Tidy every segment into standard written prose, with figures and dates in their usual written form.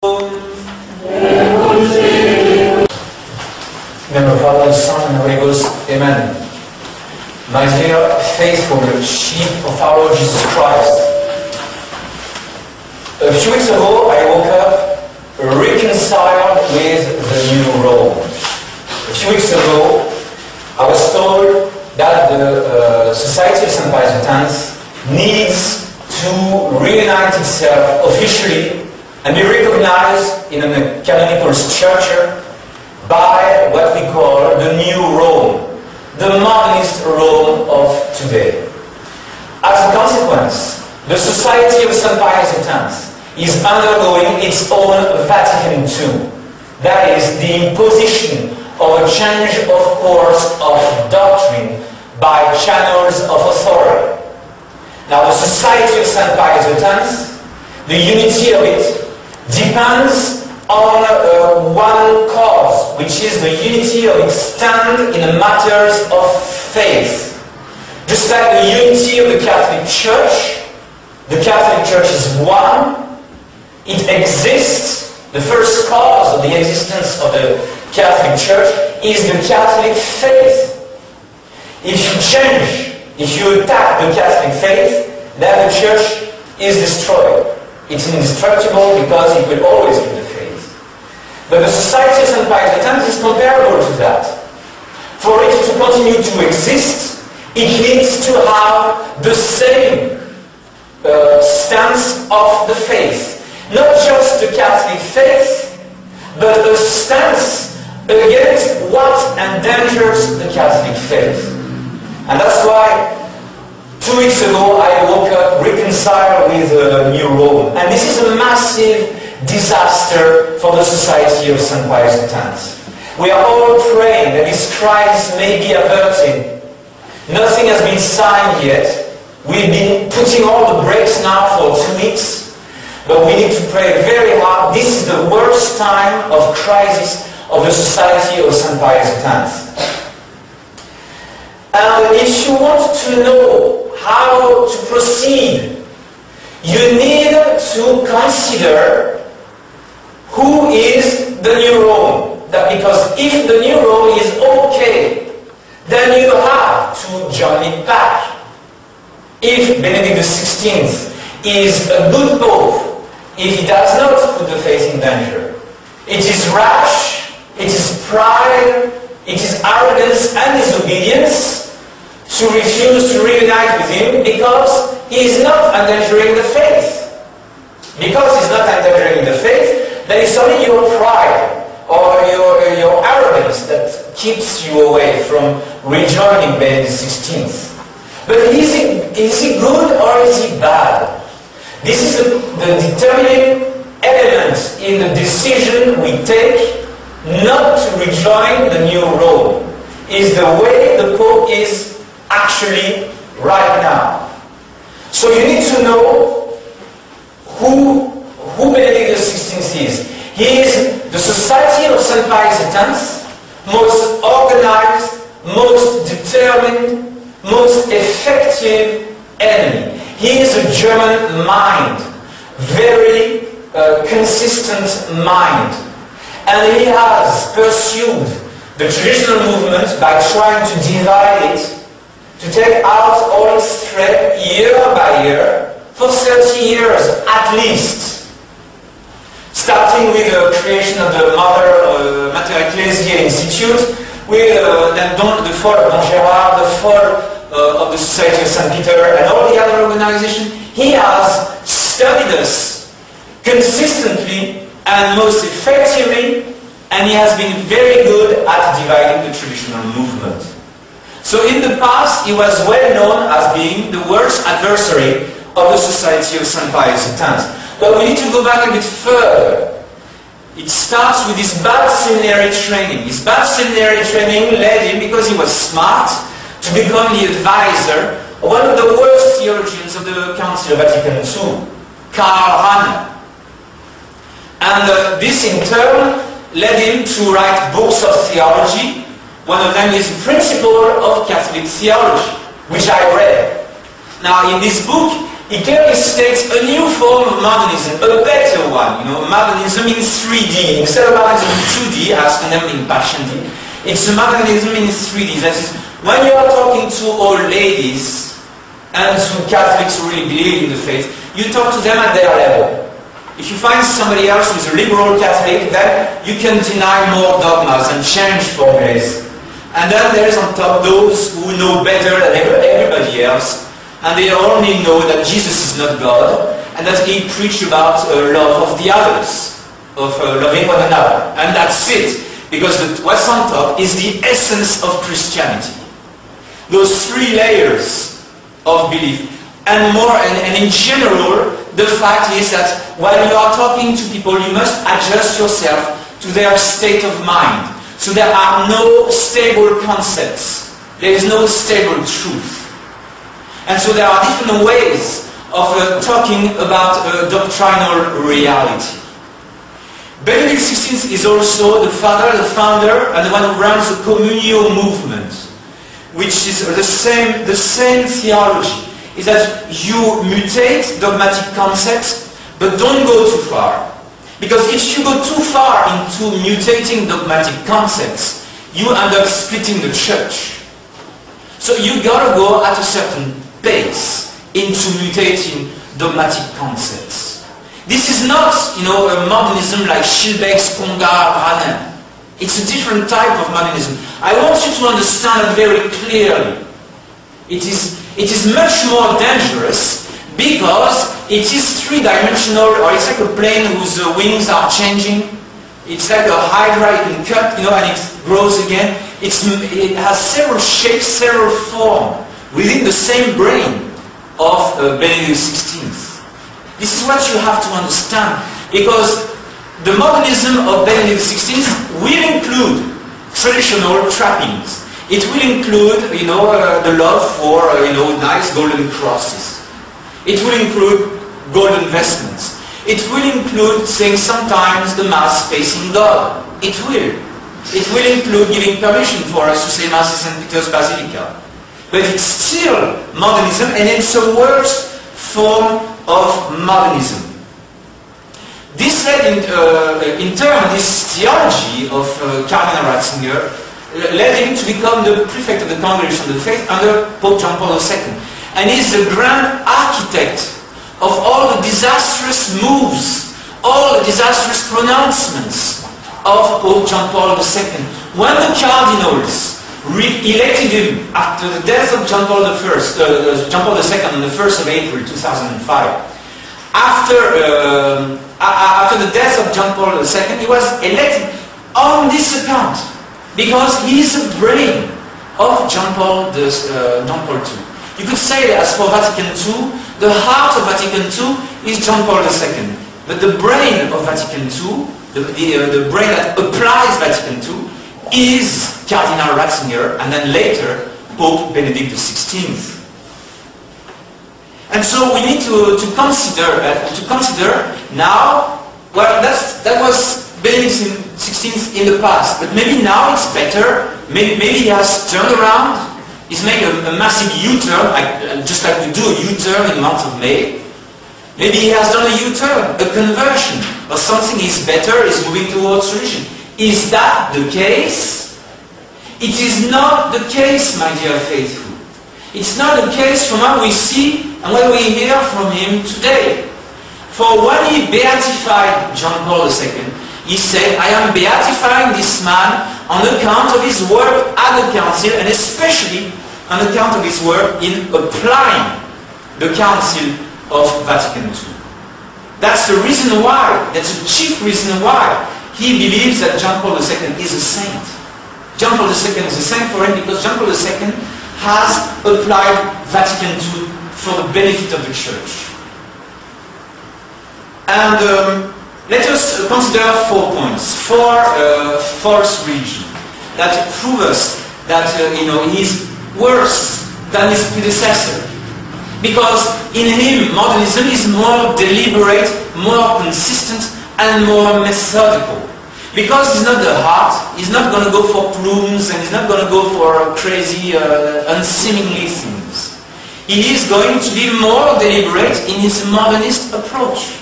In the name of the Father, the Son, and the Holy Ghost. Amen. My dear faithful sheep of our Lord Jesus Christ, a few weeks ago I woke up reconciled with the new Rome. A few weeks ago I was told that the Society of St. Pius X needs to reunite itself officially and be recognized in a canonical structure by what we call the new Rome, the modernist Rome of today. As a consequence, the Society of St. Pius X is undergoing its own Vatican II. That is the imposition of a change of course of doctrine by channels of authority. Now, the Society of St. Pius X, the unity of it, depends on one cause, which is the unity of its stand in the matters of faith. Just like the unity of the Catholic Church is one, it exists. The first cause of the existence of the Catholic Church is the Catholic faith. If you change, if you attack the Catholic faith, then the Church is destroyed. It's indestructible because it will always be the faith. But the Society of St. Pius X is comparable to that. For it to continue to exist, it needs to have the same stance of the faith. Not just the Catholic faith, but a stance against what endangers the Catholic faith. And that's why 2 weeks ago I woke up reconciled with New Rome. And this is a massive disaster for the Society of St. Pius X. We are all praying that this crisis may be averted. Nothing has been signed yet. We've been putting all the brakes now for 2 weeks. But we need to pray very hard. This is the worst time of crisis of the Society of St. Pius X. And if you want to know how to proceed, you need to consider who is the new Rome. Because if the new Rome is okay, then you have to join it back. If Benedict XVI is a good pope, if he does not put the faith in danger, it is rash, it is pride, it is arrogance and disobedience to refuse to reunite with him because he is not endangering the faith. Because he's not endangering the faith, then it's only your pride or your arrogance that keeps you away from rejoining Benedict XVI. But is he good or is he bad? This is the determining element in the decision we take not to rejoin the new Rome. Is the way the Pope is actually right now. So you need to know who Benedict XVI is. He is the Society of St. Pius X, most organized, most determined, most effective enemy. He is a German mind, very consistent mind. And he has pursued the traditional movement by trying to divide it, to take out all its thread year by year for 30 years at least. Starting with the creation of the Mater Ecclesiae Institute, with the fall of Don Gérard, the fall of the Society of St. Peter, and all the other organizations. He has studied us consistently and most effectively, and he has been very good at dividing the traditional movement. So in the past, he was well known as being the worst adversary of the Society of St. Pius X. But we need to go back a bit further. It starts with his bad seminary training. His bad seminary training led him, because he was smart, to become the advisor of one of the worst theologians of the Council of Vatican II, Karl Rahner. And this in turn led him to write books of theology. One of them is Principle of Catholic Theology, which I read. Now in this book, He clearly states a new form of modernism, a better one. Modernism in 3D. Instead of modernism in 2D, as condemned in Passion D, it's a modernism in 3D. That is, when you are talking to old ladies and to Catholics who really believe in the faith, you talk to them at their level. If you find somebody else who is a liberal Catholic, then you can deny more dogmas and change for grace. And then there is on top those who know better than everybody else, and they only know that Jesus is not God, and that he preached about love of the others, of loving one another. And that's it, because what's on top is the essence of Christianity. Those 3 layers of belief. And more, and in general, the fact is that when you are talking to people, you must adjust yourself to their state of mind. So there are no stable concepts. There is no stable truth. And so there are different ways of talking about doctrinal reality. Benedict XVI is also the founder, and the one who runs the Communio movement, which is the same theology. Is that you mutate dogmatic concepts, but don't go too far. Because if you go too far into mutating dogmatic concepts, you end up splitting the church. So you gotta go at a certain pace into mutating dogmatic concepts. This is not, a modernism like Schillebeck's Congar Ranin. It's a different type of modernism. I want you to understand it very clearly. It is much more dangerous because it is 3-dimensional, or it's like a plane whose wings are changing. It's like a hydra, you can cut, and it grows again. It has several shapes, several forms within the same brain of Benedict XVI. This is what you have to understand, because the modernism of Benedict XVI will include traditional trappings. It will include, the love for, nice golden crosses. It will include golden vestments. It will include saying sometimes the Mass facing God. It will. It will include giving permission for us to say Mass in St. Peter's Basilica. But it's still modernism, and it's a worse form of modernism. This led in turn, this theology of Cardinal Ratzinger led him to become the prefect of the Congregation of the Faith under Pope John Paul II. And he's the grand architect of all the disastrous moves, all the disastrous pronouncements of Pope John Paul II. When the cardinals elected him after the death of John Paul II on the 1st of April 2005, after the death of John Paul II, he was elected on this account, because he is the brain of John Paul II. You could say that as for Vatican II, the heart of Vatican II is John Paul II. But the brain of Vatican II, the brain that applies Vatican II, is Cardinal Ratzinger, and then later Pope Benedict XVI. And so we need to consider now. Well, that was Benedict XVI in the past, but maybe now it's better. Maybe he has turned around. He's made a massive U-turn, just like we do a U-turn in the month of May. Maybe he has done a U-turn, a conversion, or something is better, is moving towards religion. Is that the case? It is not the case, my dear faithful. It's not the case from what we see and what we hear from him today. For when he beatified John Paul II, he said, I am beatifying this man on account of his work at the Council, and especially on account of his work in applying the Council of Vatican II. That's the reason why, that's the chief reason why he believes that John Paul II is a saint. John Paul II is a saint for him because John Paul II has applied Vatican II for the benefit of the Church. And let us consider 4 points. 4 false religion that prove us that he's worse than his predecessor. Because in him, modernism is more deliberate, more consistent, and more methodical. Because he's not the heart, he's not going to go for plumes, and he's not going to go for crazy, unseemly things. he is going to be more deliberate in his modernist approach.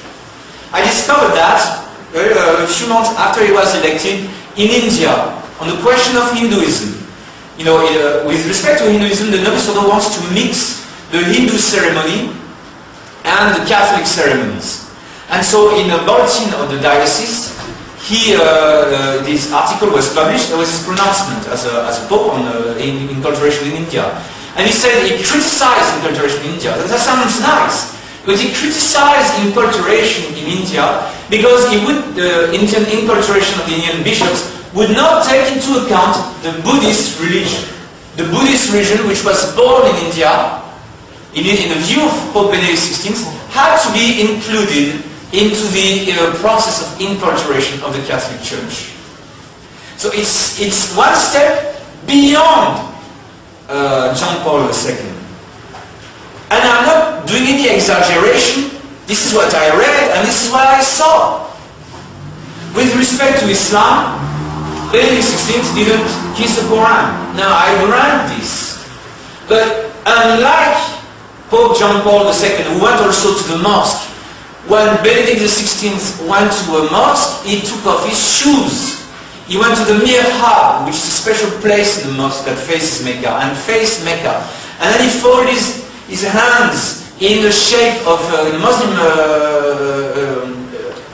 I discovered that a few months after he was elected in India on the question of Hinduism. You know, with respect to Hinduism, the Novus Ordo wants to mix the Hindu ceremony and the Catholic ceremonies. And so in a bulletin of the diocese, this article was published. There was his pronouncement as a pope on inculturation in India. And he said he criticized inculturation in India. That sounds nice. But he criticized inculturation in India because the Indian inculturation of the Indian bishops would not take into account the Buddhist religion. The Buddhist religion, which was born in India, in the view of Pope Benedict XVI, had to be included into the process of inculturation of the Catholic Church. So it's one step beyond John Paul II. And I'm not doing any exaggeration. This is what I read and this is what I saw. With respect to Islam, Benedict XVI didn't kiss the Quran. Now I grant this. But unlike Pope John Paul II, who went also to the mosque, when Benedict XVI went to a mosque, he took off his shoes. He went to the mihrab, which is a special place in the mosque that faces Mecca, and faced Mecca. And then he folded his hands in the shape of the Muslim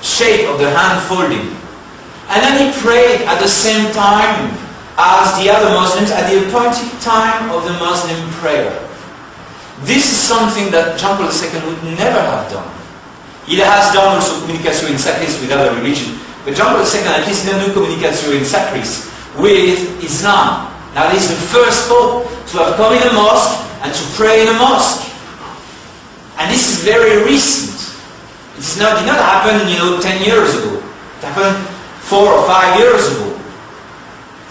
shape of the hand folding. And then he prayed at the same time as the other Muslims at the appointed time of the Muslim prayer. This is something that John Paul II would never have done. He has done also communicatio in sacris with other religions, but John Paul II at least didn't do communicatio in sacris with Islam. Now this is the first pope to have come in a mosque and to pray in a mosque. And this is very recent. It did not happen, 10 years ago. It happened 4 or 5 years ago.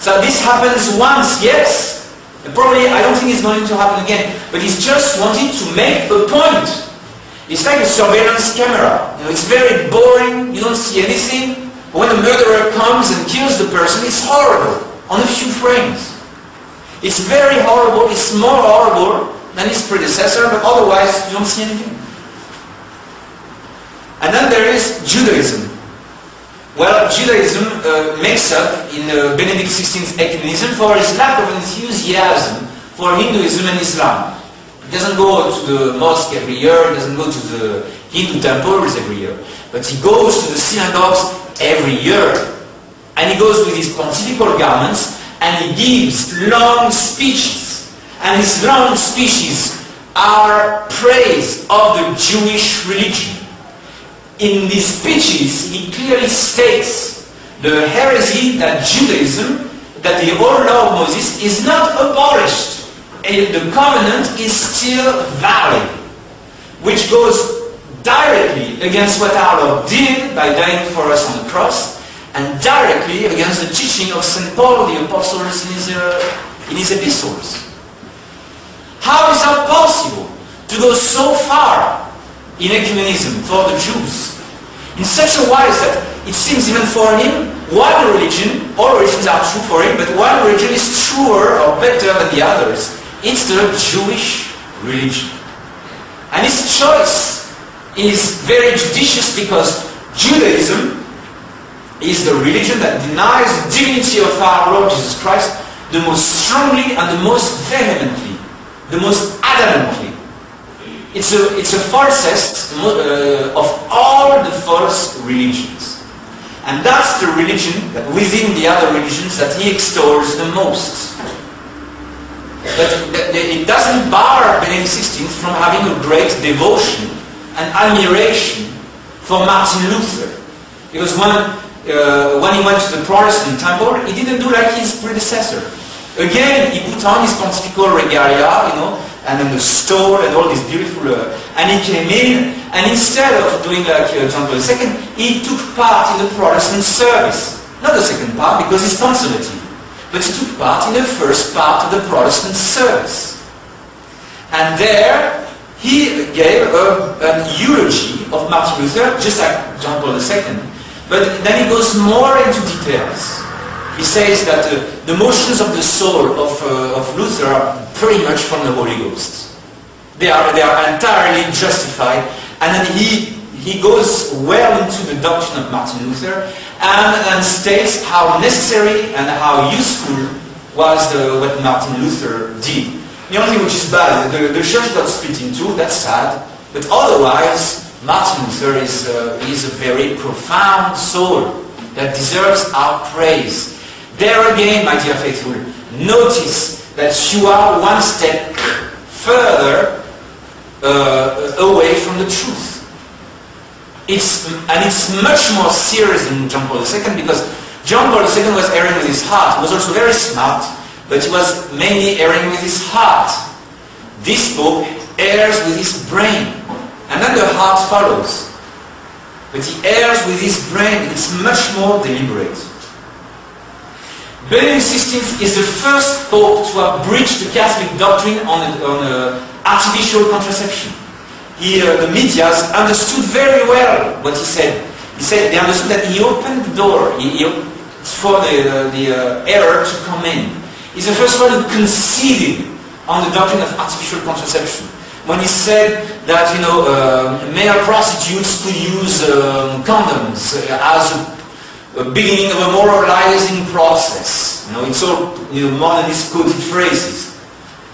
So this happens once, yes. And probably I don't think it's going to happen again. But he's just wanting to make a point. It's like a surveillance camera. It's very boring, you don't see anything. But when the murderer comes and kills the person, it's horrible on a few frames. It's very horrible, it's more horrible than his predecessor, but otherwise you don't see anything. And then there is Judaism. Well, Judaism makes up in Benedict XVI's ecumenism for his lack of enthusiasm for Hinduism and Islam. He doesn't go to the mosque every year, he doesn't go to the Hindu temples every year, but he goes to the synagogues every year. And he goes with his pontifical garments and he gives long speeches. And his long speeches are praise of the Jewish religion. In these speeches, he clearly states the heresy that Judaism, that the old law of Moses is not abolished. And the covenant is still valid, which goes directly against what our Lord did by dying for us on the cross, and directly against the teaching of St. Paul the Apostle in his epistles. How is that possible to go so far in ecumenism for the Jews, in such a way that it seems even for him, one religion, all religions are true for him, but one religion is truer or better than the others. It's the Jewish religion. And his choice is very judicious because Judaism is the religion that denies the divinity of our Lord Jesus Christ the most strongly and the most vehemently, the most adamantly. It's a falsest of all the false religions. And that's the religion that within the other religions that he extols the most. But it doesn't bar Benedict XVI from having a great devotion and admiration for Martin Luther. Because when he went to the Protestant temple, he didn't do like his predecessor. Again, he put on his pontifical regalia, and then the stole and all this beautiful... and he came in, and instead of doing like John Paul II, he took part in the Protestant service. Not the second part, because he's conservative. But he took part in the first part of the Protestant service. And there, he gave an eulogy of Martin Luther, just like John Paul II. But then he goes more into details. He says that the motions of the soul of Luther are pretty much from the Holy Ghost. They are entirely justified. And then he goes well into the doctrine of Martin Luther and states how necessary and how useful was what Martin Luther did. The only thing which is bad, the church got split in two, that's sad, but otherwise Martin Luther is a very profound soul that deserves our praise. There again, my dear faithful, notice that you are one step further away from the truth. It's much more serious than John Paul II, because John Paul II was erring with his heart. He was also very smart, but he was mainly erring with his heart. This Pope errs with his brain, and then the heart follows. But he errs with his brain. It's much more deliberate. Benedict XVI is the first Pope to have breached the Catholic doctrine on artificial contraception. The media understood very well what he said. They understood that he opened the door for the error to come in. He's the first one who conceded on the doctrine of artificial contraception. When he said that male prostitutes could use condoms as a beginning of a moralizing process. It's all modernist coded phrases.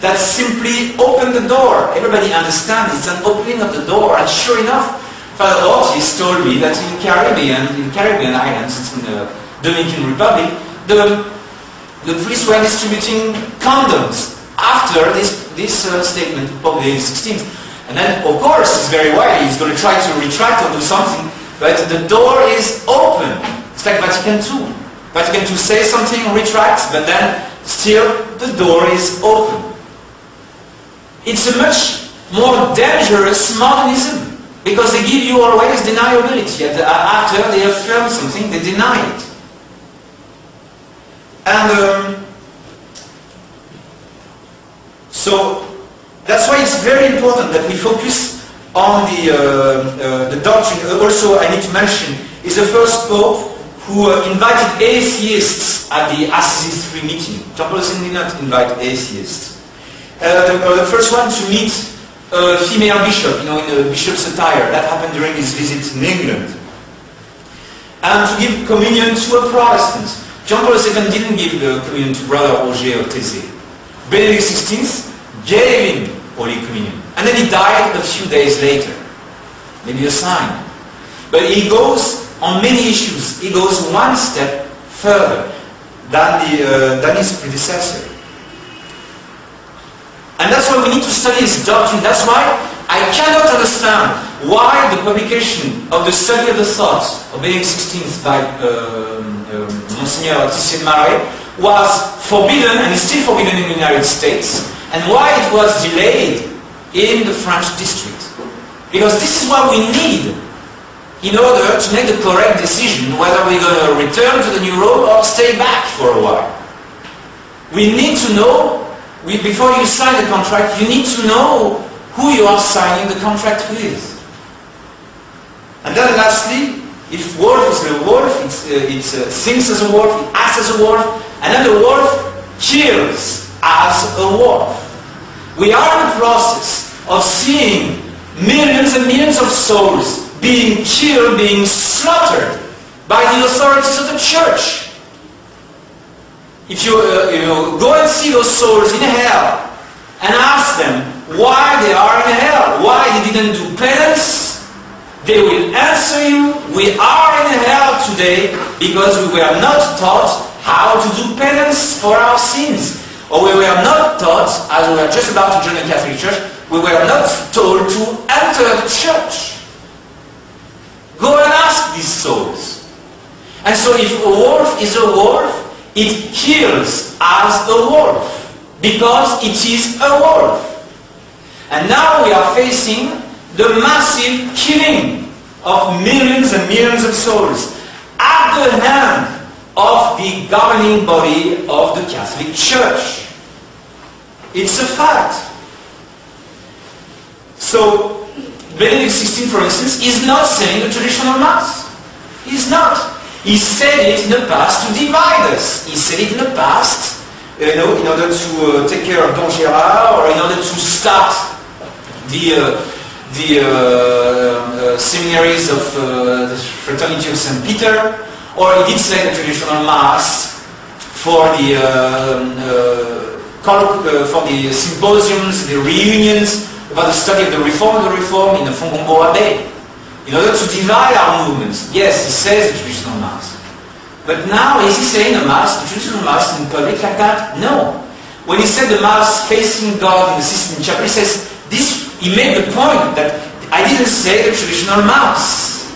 That simply opened the door. Everybody understands it's an opening of the door. And sure enough, Father Ortiz told me that in Caribbean islands, in the Dominican Republic, the priests were distributing condoms after this statement of Pope Benedict XVI. And then, of course, he's very wily. He's going to try to retract or do something, but the door is open. It's like Vatican II. Vatican II says something, retracts, but then still the door is open. It's a much more dangerous modernism, because they give you always deniability. After they affirm something, they deny it. And so that's why it's very important that we focus on the doctrine. Also, I need to mention, is the first Pope who invited atheists at the Assisi III meeting. John Paul II did not invite atheists. The first one to meet a female bishop, in a bishop's attire. That happened during his visit in England. And to give communion to a Protestant. John Paul II didn't give the communion to Brother Roger or Thésée. Benedict XVI gave him Holy Communion. And then he died a few days later. Maybe a sign. But he goes on many issues. He goes one step further than his predecessor. And that's why we need to study his doctrine. That's why I cannot understand why the publication of the study of the thoughts of Benedict XVI by Monsignor Tissier-Marais was forbidden, and is still forbidden in the United States, and why it was delayed in the French district. Because this is what we need in order to make the correct decision whether we're going to return to the New Rome or stay back for a while. We need to know, before you sign the contract, you need to know who you are signing the contract with. And then lastly, if wolf is a wolf, it thinks as a wolf, it acts as a wolf, and then the wolf kills as a wolf. We are in the process of seeing millions and millions of souls being killed, being slaughtered by the authorities of the church. If you go and see those souls in hell and ask them why they are in hell, why they didn't do penance, they will answer you, we are in hell today because we were not taught how to do penance for our sins. Or we were not taught, as we were just about to join the Catholic Church, we were not told to enter the church. Go and ask these souls. And so if a wolf is a wolf, it kills as a wolf, because it is a wolf. And now we are facing the massive killing of millions and millions of souls at the hand of the governing body of the Catholic Church. It's a fact. So, Benedict XVI, for instance, is not saying the traditional Mass. He's not. He said it in the past to divide us. He said it in the past, in order to take care of Don Gérard, or in order to start seminaries of the Fraternity of St. Peter, or he did say the traditional Mass for the symposiums, the reunions about the study of the Reform in the Fongongo Abbey, in order to divide our movements. Yes, he says the traditional Mass. But now, is he saying the Mass, the traditional Mass in public like that? No. When he said the Mass facing God in the Sistine Chapel, he says, he made the point that I didn't say the traditional Mass.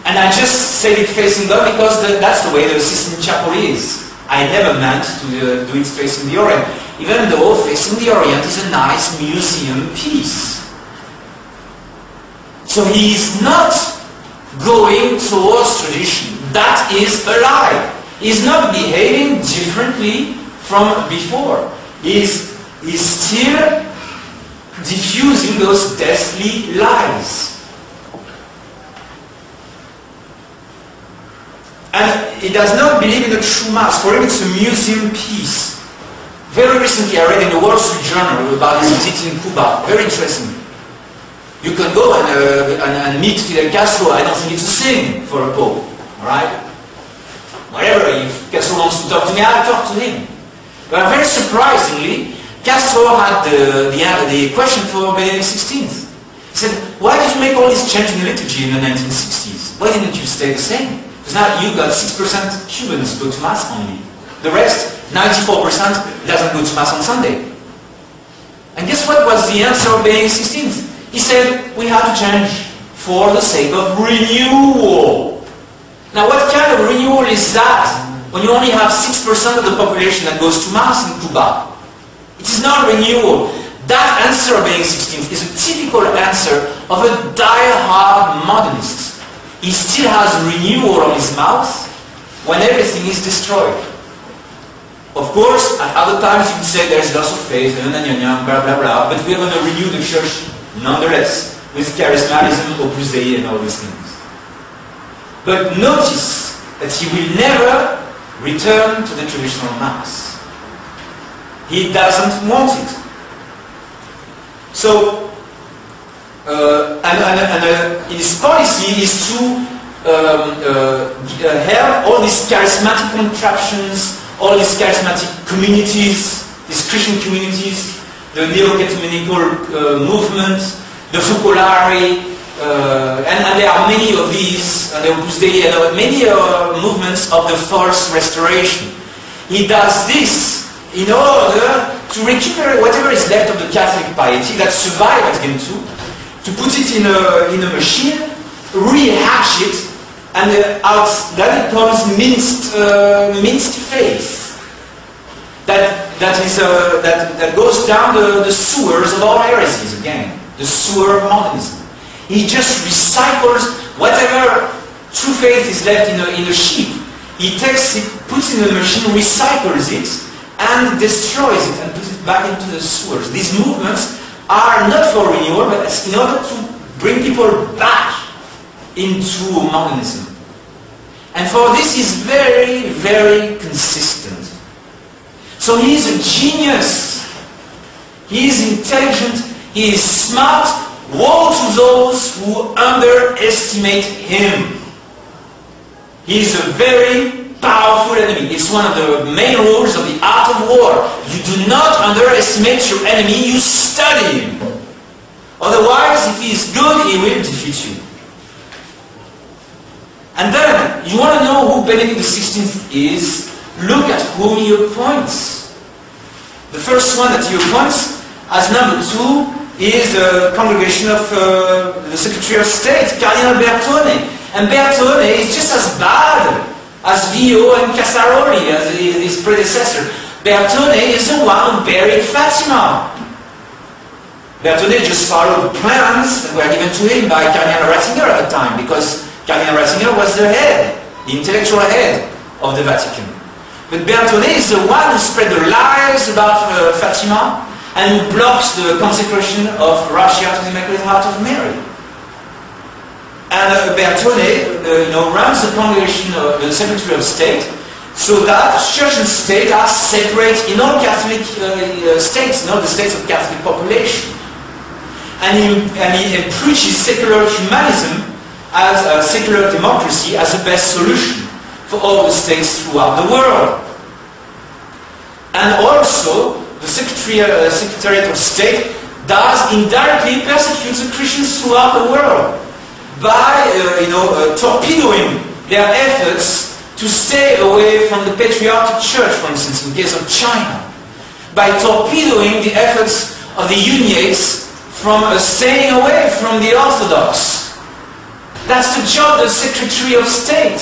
And I just said it facing God because that's the way the Sistine Chapel is. I never meant to do it facing the Orient, even though facing the Orient is a nice museum piece. So he is not going towards tradition. That is a lie. He is not behaving differently from before. He is still diffusing those deathly lies. And he does not believe in the true Mass. For him it's a museum piece. Very recently I read in the Wall Street Journal about his visit in Cuba. Very interesting. You can go and meet Fidel Castro. I don't think it's a sin for a Pope. Alright? Whatever, if Castro wants to talk to me, I'll talk to him. But very surprisingly, Castro had the question for Benedict XVI. He said, why did you make all this change in the liturgy in the 1960s? Why didn't you stay the same? Because now you got 6% Cubans go to Mass only. The rest, 94%, doesn't go to Mass on Sunday. And guess what was the answer of Benedict XVI? He said, we have to change for the sake of renewal. Now what kind of renewal is that when you only have 6% of the population that goes to Mass in Cuba? It is not renewal. That answer of Benedict XVI is a typical answer of a die-hard modernist. He still has renewal on his mouth when everything is destroyed. Of course, at other times you would say there's loss of faith, blah, blah, blah, but we are going to renew the church nonetheless, with charismatism, Opus Dei, and all these things. But notice that he will never return to the traditional Mass. He doesn't want it. So, his policy is to help all these charismatic contraptions, all these charismatic communities, these Christian communities, the neo-ecumenical movement, the Focolari, and there are many of these, and the Opus Dei, and many movements of the false restoration. He does this in order to recuperate whatever is left of the Catholic piety that survived at Vatican II, to put it in a machine, rehash it, and out that becomes minced faith. That goes down the sewers of all heresies again, the sewer of modernism. He just recycles whatever true faith is left in a sheep. He takes it, puts it in a machine, recycles it, and destroys it and puts it back into the sewers. These movements are not for renewal, but in order to bring people back into modernism. And for this he's very, very consistent. So he is a genius. He is intelligent. He is smart. Woe to those who underestimate him. He is a very powerful enemy. It's one of the main rules of the art of war. You do not underestimate your enemy, you study him. Otherwise, if he is good, he will defeat you. And then, you want to know who Benedict XVI is? Look at whom he appoints. The first one that he appoints as number 2 is the congregation of the Secretary of State, Cardinal Bertone. And Bertone is just as bad as Vio and Casaroli, as his predecessor. Bertone is the one who buried Fatima. Bertone just followed plans that were given to him by Cardinal Ratzinger at the time, because Cardinal Ratzinger was the head, the intellectual head of the Vatican. But Bertone is the one who spread the lies about Fatima and who blocks the consecration of Russia to the Immaculate Heart of Mary. And Bertone runs the congregation of the Secretary of State, so that church and state are separate in all Catholic states, in all the states of Catholic population. and he preaches secular humanism as a secular democracy as the best solution for all the states throughout the world. And also, the Secretariat of State does indirectly persecute the Christians throughout the world by torpedoing their efforts to stay away from the patriarchal church, for instance, in case of China, by torpedoing the efforts of the Uniates from staying away from the Orthodox. That's the job of the Secretary of State.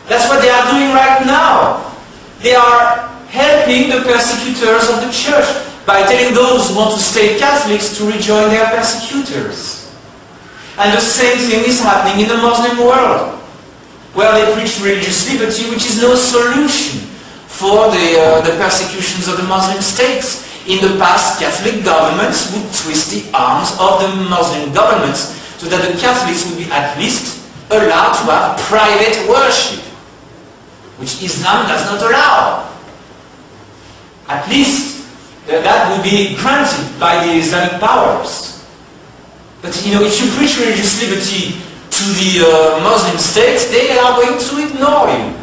That's what they are doing right now. They are helping the persecutors of the church by telling those who want to stay Catholics to rejoin their persecutors. And the same thing is happening in the Muslim world, where they preach religious liberty, which is no solution for the persecutions of the Muslim states. In the past, Catholic governments would twist the arms of the Muslim governments so that the Catholics would be at least allowed to have private worship, which Islam does not allow. At least that would be granted by the Islamic powers. But if you preach religious liberty to the Muslim states, they are going to ignore you.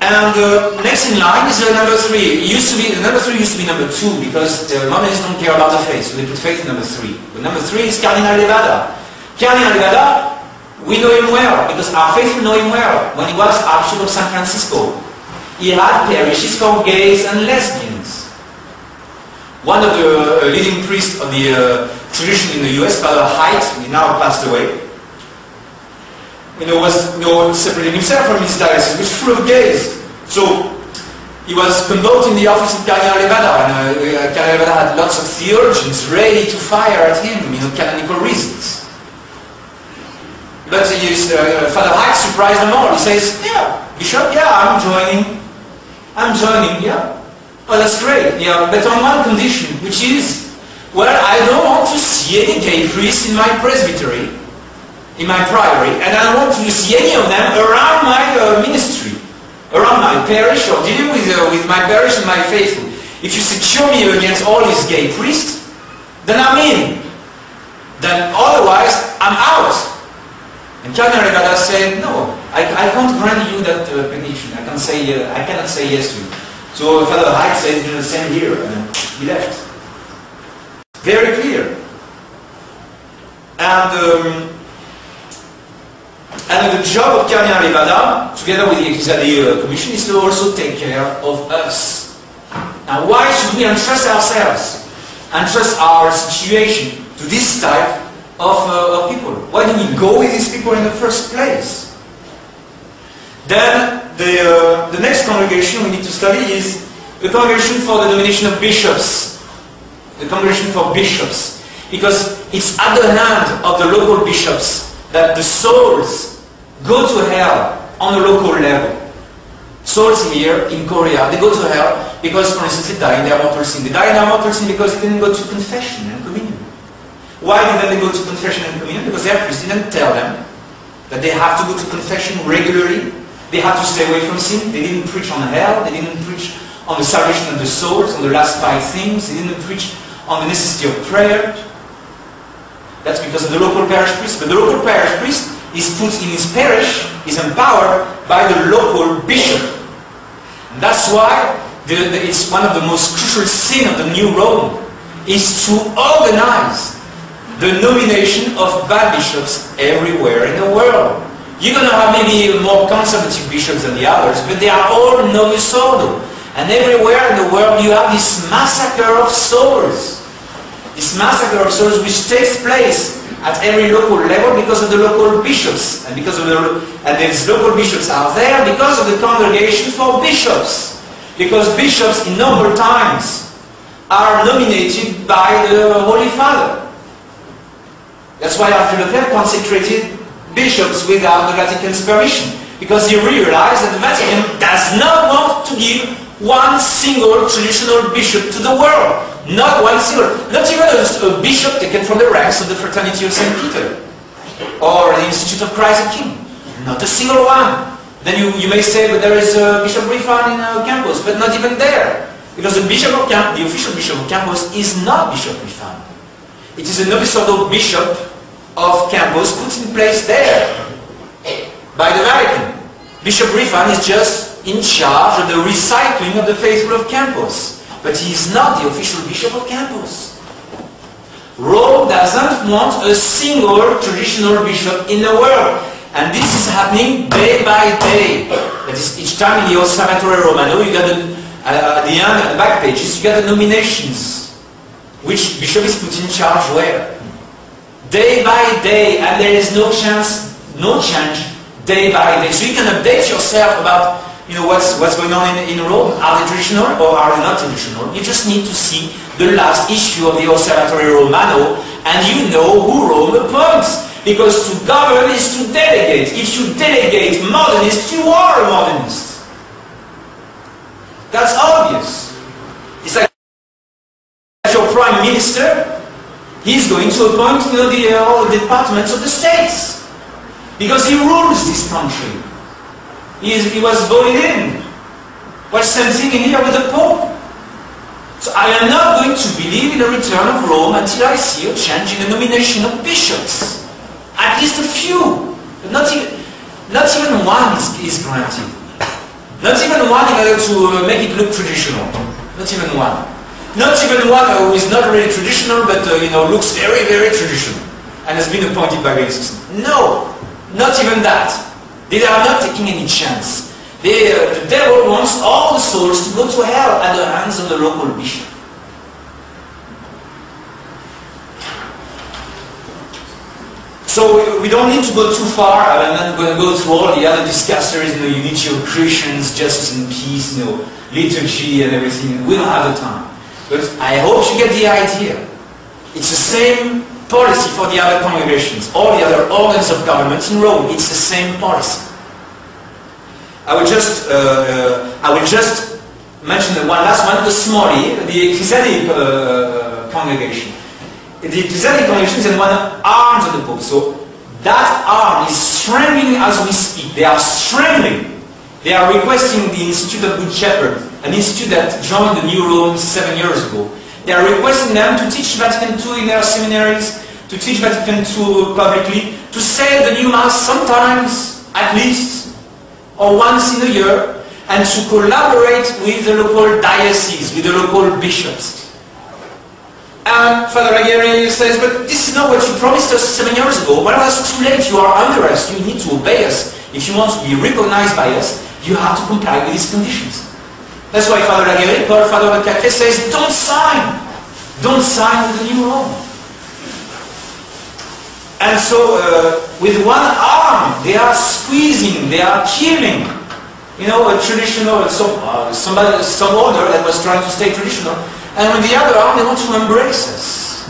And next in line is number 3. Number 3 used to be number 2 because the Mohammedans don't care about the faith, so they put faith in number 3. But number 3 is Cardinal Levada. Cardinal Levada, we know him well because our faithful know him well. When he was Archbishop of San Francisco, he had parishes for gays and lesbians. One of the leading priests of the tradition in the US, Father Haidt, he now passed away, was separating himself from his diocese, which was full of gays. So he was convoking the office of Cardinal Levada, and Cardinal Levada had lots of theologians ready to fire at him, canonical reasons. But Father Haidt surprised them all. He says, "Yeah, Bishop, yeah, I'm joining, yeah. Oh, that's great, yeah, but on one condition, which is, well, I don't want to see any gay priests in my presbytery, in my priory, and I don't want to see any of them around my ministry, around my parish, or dealing with my parish and my faithful. If you secure me against all these gay priests, then I'm in. Then otherwise, I'm out." And Cardinal Levada said, "No, I can't grant you that petition. I cannot say yes to you." So Father Haidt said, "The same here," and he left. Very clear. And the job of Cardinal Levada, together with the Ecclesiastical Commission, is to also take care of us. Now, why should we entrust ourselves, entrust our situation to this type of people? Why do we go with these people in the first place? Then the next congregation we need to study is the congregation for the nomination of bishops. The congregation for bishops. Because it's at the hand of the local bishops that the souls go to hell on a local level. Souls here in Korea, they go to hell because, for instance, they die in their mortal sin. They die in their mortal sin because they didn't go to confession and communion. Why didn't they go to confession and communion? Because their priest didn't tell them that they have to go to confession regularly. They have to stay away from sin. They didn't preach on hell. They didn't preach on the salvation of the souls, on the last 5 things. They didn't preach on the necessity of prayer. That's because of the local parish priest. But the local parish priest is put in his parish, is empowered by the local bishop. And that's why it's one of the most crucial sins of the New Rome is to organize the nomination of bad bishops everywhere in the world. You're going to have maybe more conservative bishops than the others, but they are all Novus Ordo. And everywhere in the world you have this massacre of souls. This massacre of souls which takes place at every local level because of the local bishops. And because of and these local bishops are there because of the congregation for bishops. Because bishops in normal times are nominated by the Holy Father. That's why Arthur Leclerc consecrated bishops without the Vatican's permission, because he realized that the Vatican does not want to give one single traditional bishop to the world. Not one single. Not even a bishop taken from the ranks of the Fraternity of St. Peter or the Institute of Christ the King. Not a single one. Then you may say, but there is Bishop Riffan in campus, but not even there. Because the official bishop of Campos is not Bishop Rifan. It is an episcopal bishop of Campos put in place there by the Vatican. Bishop Rifan is just in charge of the recycling of the faithful of Campos. But he is not the official bishop of Campos. Rome doesn't want a single traditional bishop in the world. And this is happening day by day. That is, each time in the Osservatore Romano, you got at the end, at the back pages, you got the nominations. Which bishop is put in charge where? Day by day, and there is no chance, no change, day by day. So you can update yourself about what's going on in Rome. Are they traditional or are they not traditional? You just need to see the last issue of the Osservatore Romano and you know who Rome appoints. Because to govern is to delegate. If you delegate modernist, you are a modernist. That's obvious. It's like your prime minister, he's going to appoint all the departments of the states. Because he rules this country. He was voted in. Well, same thing in here with the Pope. So I am not going to believe in the return of Rome until I see a change in the nomination of bishops. At least a few. But not even one is granted. Not even one in order to make it look traditional. Not even one. Not even one who is not really traditional but looks very, very traditional and has been appointed by Benedict XVI. No, not even that. They are not taking any chance. The devil wants all the souls to go to hell at the hands of the local bishop. So we don't need to go too far. I'm not going to go through all the other discussers, unity of Christians, justice and peace, liturgy and everything. We don't have the time. But I hope you get the idea. It's the same policy for the other congregations, all the other organs of government in Rome. It's the same policy. I will just mention the one last one, the Smoli, the Ecclesiastic congregation. The Ecclesiastic congregation is the one armed to the Pope. So that arm is strengthening as we speak. They are strengthening. They are requesting the Institute of Good Shepherd, an institute that joined the New Rome 7 years ago. They are requesting them to teach Vatican II in their seminaries, to teach Vatican II publicly, to say the new Mass sometimes, at least, or once in a year, and to collaborate with the local dioceses, with the local bishops. And Father Aguirre says, but this is not what you promised us 7 years ago. Well, it's too late, you are under us, you need to obey us. If you want to be recognized by us, you have to comply with these conditions. That's why Father Aguirre, Father de Cacré, says, don't sign! Don't sign with the New Rome. And so, with one arm, they are squeezing, they are killing. A traditional, some order that was trying to stay traditional. And with the other arm, they want to embrace us.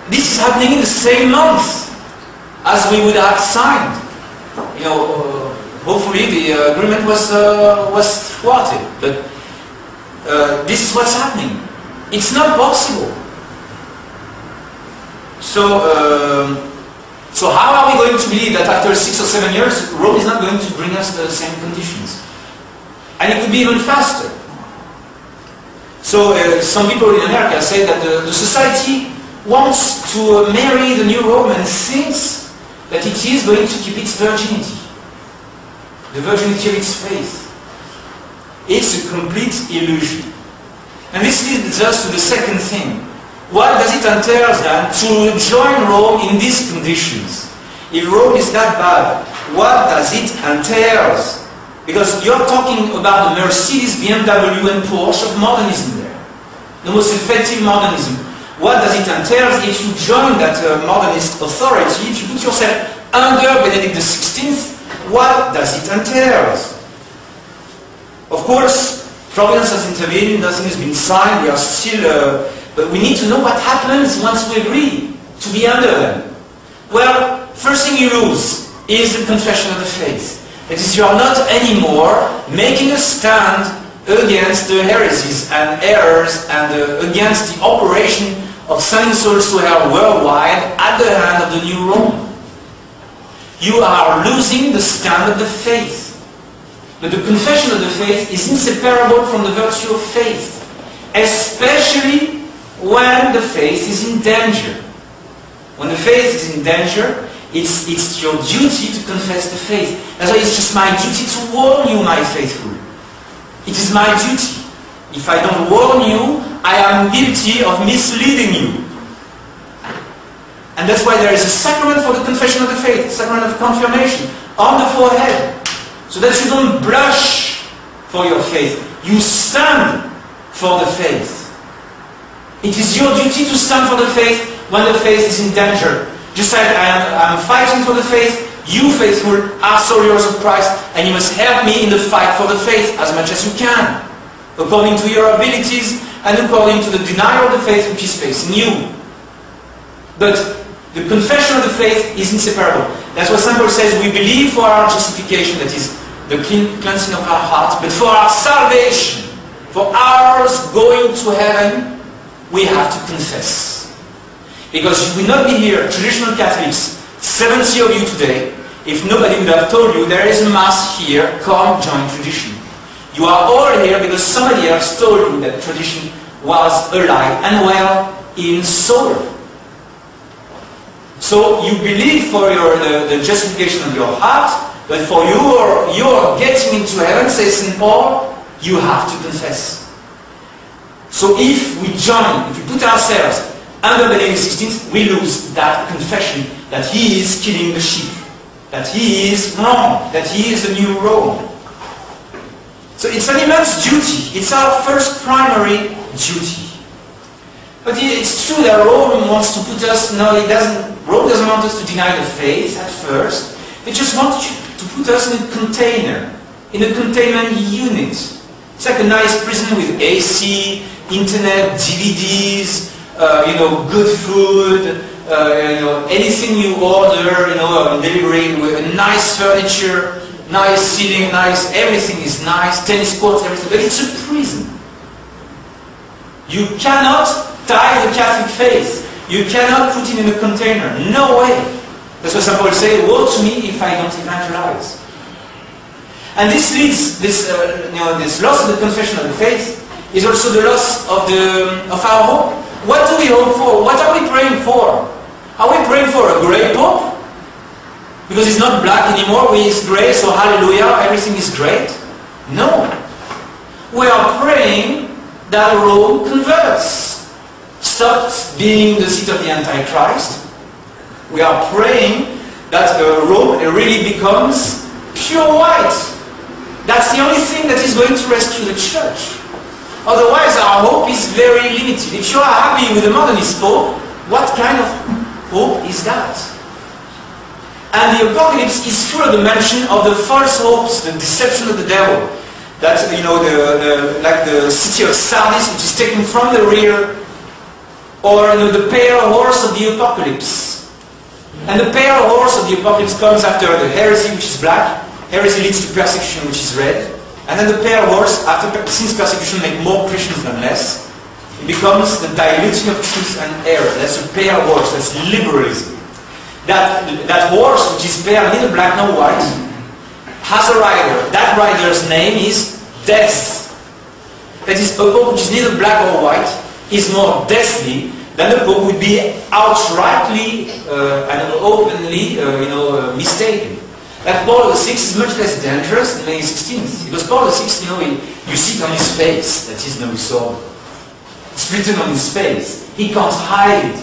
This is happening in the same month as we would have signed. Hopefully the agreement was thwarted. But this is what's happening. It's not possible. So how are we going to believe that after 6 or 7 years, Rome is not going to bring us the same conditions? And it could be even faster. So some people in America say that the society wants to marry the new Rome and thinks that it is going to keep its virginity. The virginity of its faith. It's a complete illusion. And this leads us to the second thing. What does it entail then to join Rome in these conditions? If Rome is that bad, what does it entail? Because you're talking about the Mercedes, BMW and Porsche of modernism there. The most effective modernism. What does it entail if you join that modernist authority, if you put yourself under Benedict XVI, what does it entail? Of course, Providence has intervened, nothing has been signed, we are still... but we need to know what happens once we agree to be under them. Well, first thing you lose is the confession of the faith. That is, you are not anymore making a stand against the heresies and errors and against the operation of sending souls to hell worldwide at the hand of the new Rome. You are losing the stand of the faith. But the confession of the faith is inseparable from the virtue of faith, especially when the faith is in danger. When the faith is in danger, it's your duty to confess the faith. That's why it's just my duty to warn you, my faithful. It is my duty. If I don't warn you, I am guilty of misleading you. And that's why there is a sacrament for the confession of the faith, sacrament of confirmation, on the forehead, so that you don't blush for your faith. You stand for the faith. It is your duty to stand for the faith when the faith is in danger. Just like I'm fighting for the faith, you faithful are soldiers of Christ, and you must help me in the fight for the faith as much as you can, according to your abilities and according to the denial of the faith which is facing you. But the confession of the faith is inseparable. That's what St. Paul says, we believe for our justification, that is the cleansing of our hearts, but for our salvation, for ours going to heaven, we have to confess. Because you will not be here, traditional Catholics, 70 of you today, if nobody would have told you there is a Mass here, come join tradition. You are all here because somebody else told you that tradition was alive and well in soul. So you believe for the justification of your heart, but for your getting into heaven, says St. Paul, you have to confess. So if we join, if we put ourselves under Benedict XVI, we lose that confession that he is killing the sheep, that he is wrong, that he is the new Rome. So it's an immense duty. It's our first primary duty. But it's true that Rome wants to put us, no, Rome doesn't want us to deny the faith at first. They just want to put us in a container, in a containment unit. It's like a nice prison with AC, internet, DVDs, good food, anything you order, delivery with nice furniture, nice seating, nice, everything is nice, tennis courts, everything, but it's a prison. You cannot tie the Catholic faith. You cannot put it in a container. No way. That's what St. Paul says, woe to me if I don't evangelize. And this leads, this loss of the confession of the faith is also the loss of our hope. What do we hope for? What are we praying for? Are we praying for a great Pope? Because he's not black anymore, he's grey, so hallelujah, everything is great? No. We are praying that Rome converts, stops being the seat of the Antichrist. We are praying that Rome really becomes pure white. That's the only thing that is going to rescue the church. Otherwise, our hope is very limited. If you are happy with the modernist Pope, what kind of hope is that? And the Apocalypse is full of the mention of the false hopes, the deception of the devil. That, like the city of Sardis, which is taken from the rear, or the pale horse of the Apocalypse. And the pale horse of the Apocalypse comes after the heresy, which is black. Heresy leads to persecution, which is red. And then the pale horse, since persecution makes more Christians than less, it becomes the diluting of truth and error. That's a pale horse, that's liberalism. That horse, which is pale, neither black nor white, has a rider. That rider's name is death. That is, a pope which is neither black or white is more deathly than the pope would be outrightly and openly mistaken. That Paul VI is much less dangerous than Benedict XVI, because Paul VI, you see it on his face that he's no sword. It's written on his face. He can't hide it.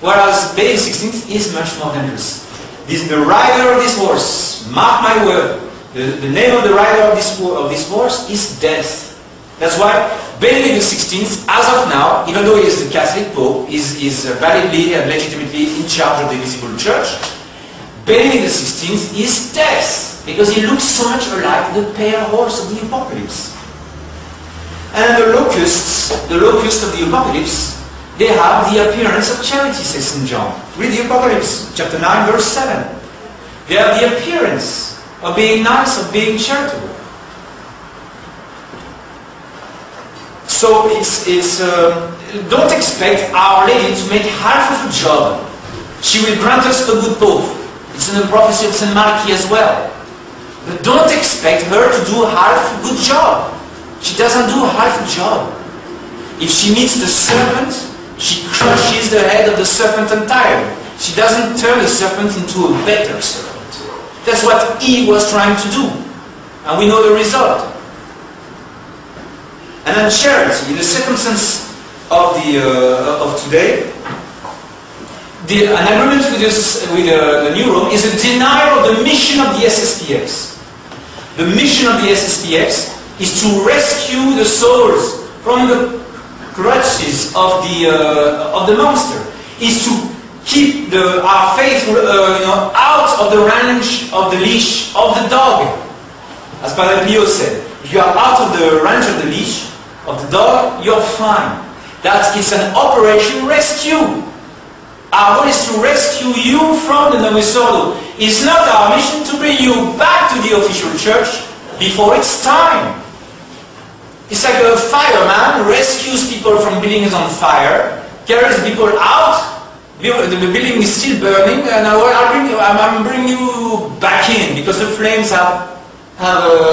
Whereas Benedict XVI is much more dangerous. The rider of this horse, mark my word, the name of the rider of this horse is death. That's why Benedict XVI, as of now, even though he is the Catholic Pope, is validly and legitimately in charge of the visible church, Benedict XVI is death, because he looks so much like the pale horse of the Apocalypse. And the locusts of the Apocalypse, they have the appearance of charity, says St. John. Read the Apocalypse, chapter 9, verse 7. They have the appearance of being nice, of being charitable. So don't expect Our Lady to make half of a job. She will grant us a good Pope. It's in the prophecy of St. Malachi as well. But don't expect her to do half a good job. She doesn't do half a job. If she meets the serpent, she crushes the head of the serpent entirely. She doesn't turn the serpent into a better serpent. That's what Eve was trying to do. And we know the result. And then charity, in the circumstance of today, an agreement with the New Rome is a denial of the mission of the SSPX. The mission of the SSPX is to rescue the souls from the clutches of the monster. Is to keep our faith out of the range of the leash of the dog. As Padre Pio said, if you are out of the range of the leash of the dog, you're fine. It's an operation rescue. Our goal is to rescue you from the Novus Ordo. It's not our mission to bring you back to the official church before it's time. It's like a fireman rescues people from buildings on fire, carries people out, the building is still burning, and I'm bringing you back in because the flames have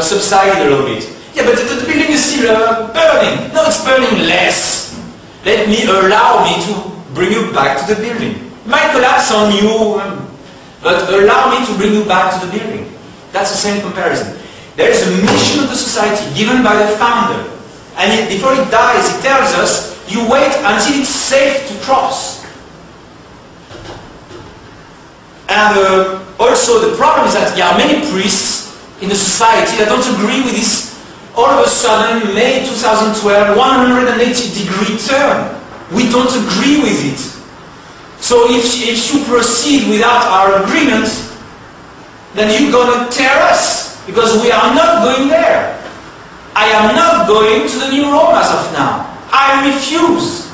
subsided a little bit. Yeah, but the building is still burning. No, it's burning less. Allow me to bring you back to the building. It might collapse on you, but allow me to bring you back to the building. That's the same comparison. There is a mission of the society given by the founder. And before he dies, he tells us, you wait until it's safe to cross. And also the problem is that there are many priests in the society that don't agree with this all of a sudden, May 2012, 180-degree turn. We don't agree with it. So if you proceed without our agreement, then you're going to tear us, because we are not going there. I am not going to the New Rome as of now. I refuse.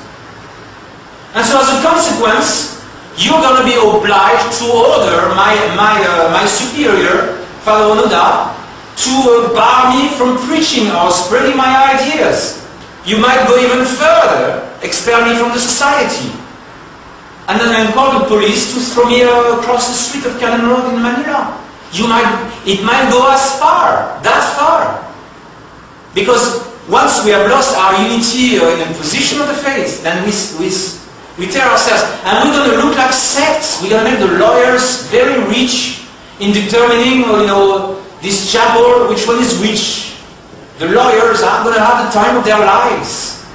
And so as a consequence, you're going to be obliged to order my superior, Father Onoda, to bar me from preaching or spreading my ideas. You might go even further, expel me from the society. And then call the police to throw me across the street of Cannon Road in Manila. It might go as far, that far. Because once we have lost our unity in the position of the faith, then we tear ourselves. And we're going to look like sects. We're going to make the lawyers very rich in determining, this chapel, which one is which. The lawyers are going to have the time of their lives.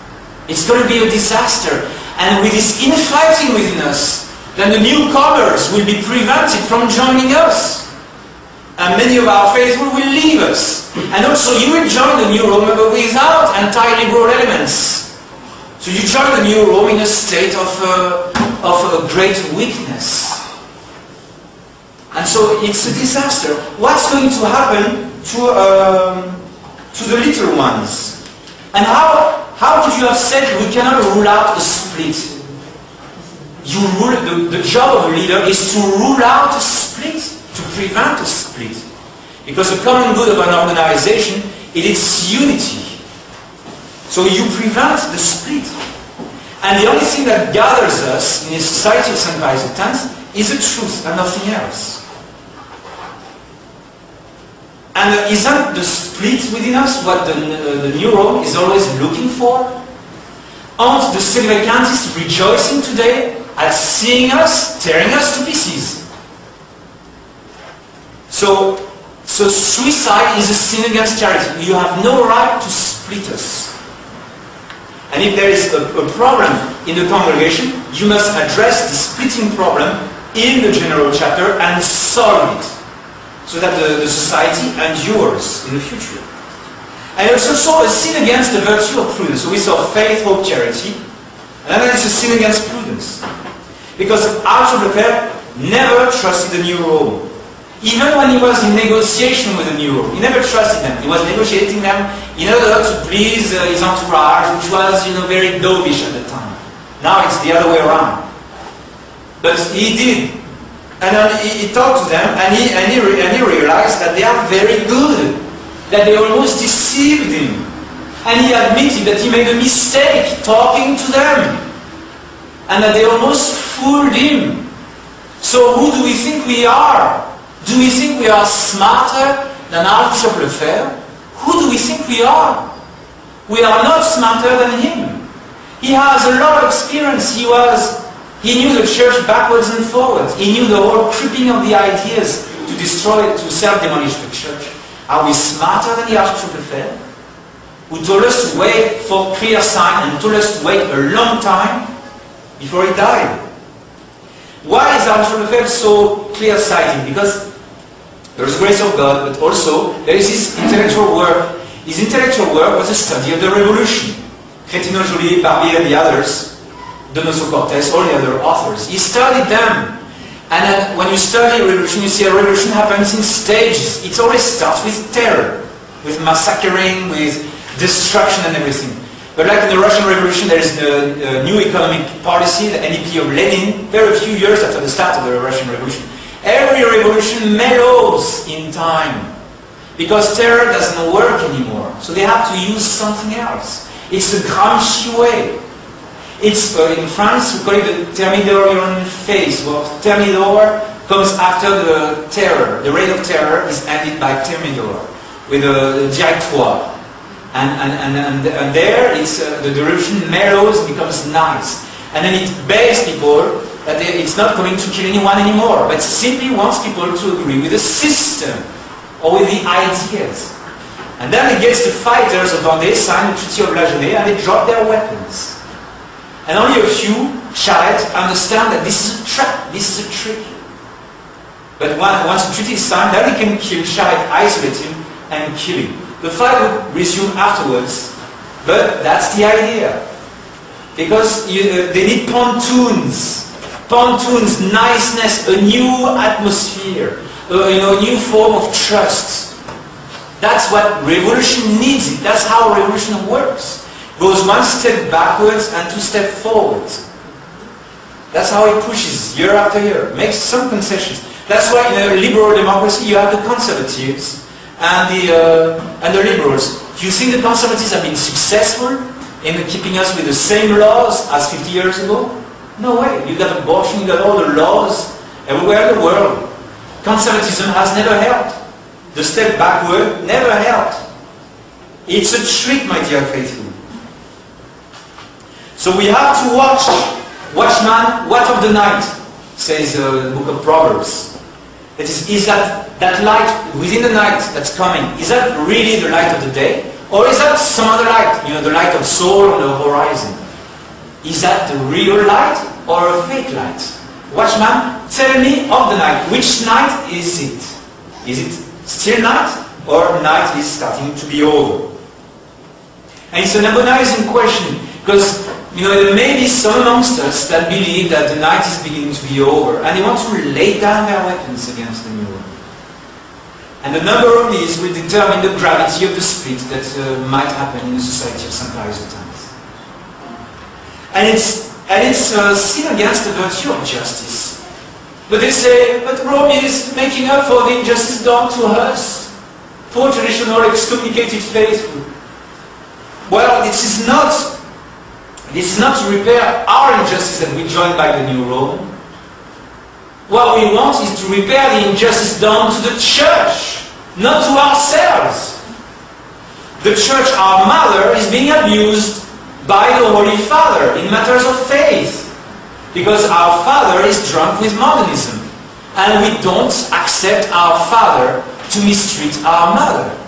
It's going to be a disaster. And with this infighting within us, then the newcomers will be prevented from joining us. And many of our faithful will leave us. And also you will join the New Rome but without anti-liberal elements. So you join the New Rome in a state of great weakness. And so it's a disaster. What's going to happen to the little ones? And how would you have said we cannot rule out a split? The job of a leader is to rule out a split, to prevent a split. Because the common good of an organization is its unity. So you prevent the split. And the only thing that gathers us in a society of St. Pius X is the truth and nothing else. And isn't the split within us what the New Rome is always looking for? Aren't the Sedevacantists rejoicing today at seeing us, tearing us to pieces? So suicide is a sin against charity. You have no right to split us. And if there is a problem in the congregation, you must address the splitting problem in the general chapter and solve it, so that the society endures in the future. And it's also a sin against the virtue of prudence. So we saw faith, hope, charity, and then it's a sin against prudence. Because Archbishop Leclerc never trusted the New Rome. Even when he was in negotiation with the New Rome, he never trusted them. He was negotiating them in order to please his entourage, which was, very dovish at the time. Now it's the other way around. But he did. And then he talked to them, and he realized that they are very good, that they almost deceived him. And he admitted that he made a mistake talking to them, and that they almost fooled him. So who do we think we are? Do we think we are smarter than Archbishop Lefebvre, who do we think we are? We are not smarter than him. He has a lot of experience. He knew the church backwards and forwards. He knew the whole creeping of the ideas to destroy, to self-demolish the church. Are we smarter than the Archbishop Lefebvre, who told us to wait for clear sign and told us to wait a long time before he died? Why is Archbishop Lefebvre so clear-sighted? Because there is the grace of God, but also there is his intellectual work. His intellectual work was a study of the revolution. Crétino, Joly, Barbier, and the others, Donoso Cortés, all the other authors. He studied them. And then when you study a revolution, you see a revolution happens in stages. It always starts with terror, with massacring, with destruction and everything. But like in the Russian Revolution, there is the new economic policy, the NEP of Lenin, very few years after the start of the Russian Revolution. Every revolution mellows in time, because terror doesn't work anymore. So they have to use something else. It's the Gramsci way. It's, in France, we call it the Thermidorian phase. Well, Thermidor comes after the terror. The reign of terror is ended by Thermidor, with the Directoire. And there, it's, the revolution mellows, becomes nice. And then it begs people that it's not going to kill anyone anymore, but simply wants people to agree with the system, or with the ideas. And then it gets the fighters of Vendée sign the Treaty of La Genée, and they drop their weapons. And only a few, Charette, understand that this is a trap, this is a trick. But once the treaty is signed, then they can kill Charette, isolate him, and kill him. The fight will resume afterwards, but that's the idea. Because they need pontoons. Pontoons, niceness, a new atmosphere, a new form of trust. That's what revolution needs. That's how revolution works. Goes one step backwards and two steps forwards. That's how it pushes year after year. Makes some concessions. That's why in a liberal democracy you have the conservatives and the liberals. Do you think the conservatives have been successful in keeping us with the same laws as 50 years ago? No way. You got abortion, you got all the laws everywhere in the world. Conservatism has never helped. The step backward never helped. It's a trick, my dear faithful. So we have to watch. Watchman, what of the night? Says the book of Proverbs. That is that light within the night that's coming, is that really the light of the day? Or is that some other light? You know, the light of soul on the horizon. Is that the real light or a fake light? Watchman, tell me of the night. Which night is it? Is it still night or night is starting to be over? And it's an agonizing question, because there may be some amongst us that believe that the night is beginning to be over, and they want to lay down their weapons against the new world. And the number of these will determine the gravity of the split that might happen in the society of St. Clarice de Times. And it's a sin against the virtue of justice. But they say, but Rome is making up for the injustice done to us, poor traditional excommunicated faithful. Well, this is not to repair our injustice that we join by the new Rome. What we want is to repair the injustice done to the church, not to ourselves. The church, our mother, is being abused by the Holy Father in matters of faith, because our Father is drunk with modernism, and we don't accept our Father to mistreat our mother.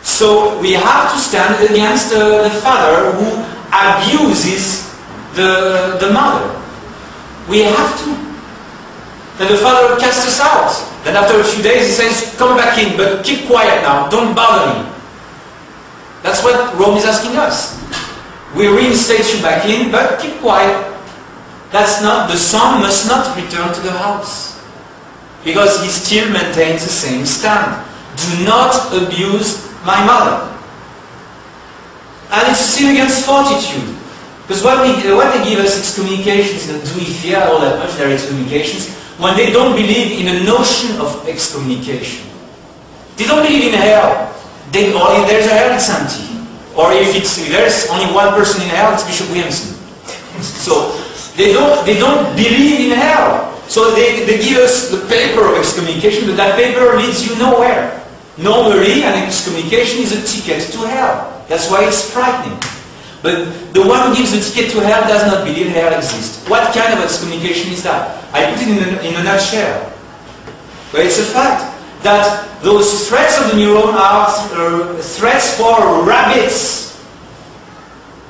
So we have to stand against the father who abuses the mother. We have to. Then the father casts us out. Then after a few days he says, come back in, but keep quiet now, don't bother me. That's what Rome is asking us. We reinstate you back in, but keep quiet. That's not, the son must not return to the house, because he still maintains the same stand. Do not abuse my mother. And it's a sin against fortitude. Because when they give us excommunications, and do we fear all that much their excommunications, when they don't believe in a notion of excommunication. They don't believe in hell. Or if there's a hell, it's empty. Or if there's only one person in hell, it's Bishop Williamson. So they don't believe in hell. So they give us the paper of excommunication, but that paper leads you nowhere. Normally, an excommunication is a ticket to hell. That's why it's frightening. But the one who gives the ticket to hell does not believe hell exists. What kind of excommunication is that? I put it in a nutshell. But it's a fact that those threats of the New Rome are threats for rabbits,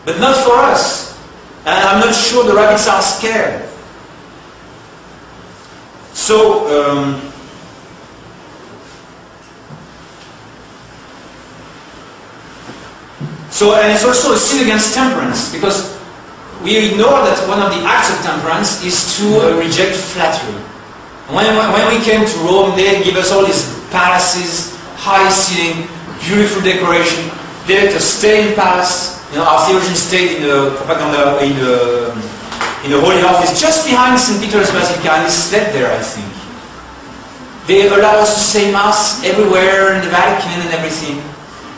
but not for us. And I'm not sure the rabbits are scared. So, and it's also a sin against temperance, because we ignore that one of the acts of temperance is to reject flattery. When we came to Rome, they give us all these palaces, high ceiling, beautiful decoration. They let us stay in palace. You know, our theologians stayed in the propaganda, in the Holy Office, just behind St. Peter's Basilica, and they slept there, I think. They allow us to say Mass everywhere, in the Vatican and everything.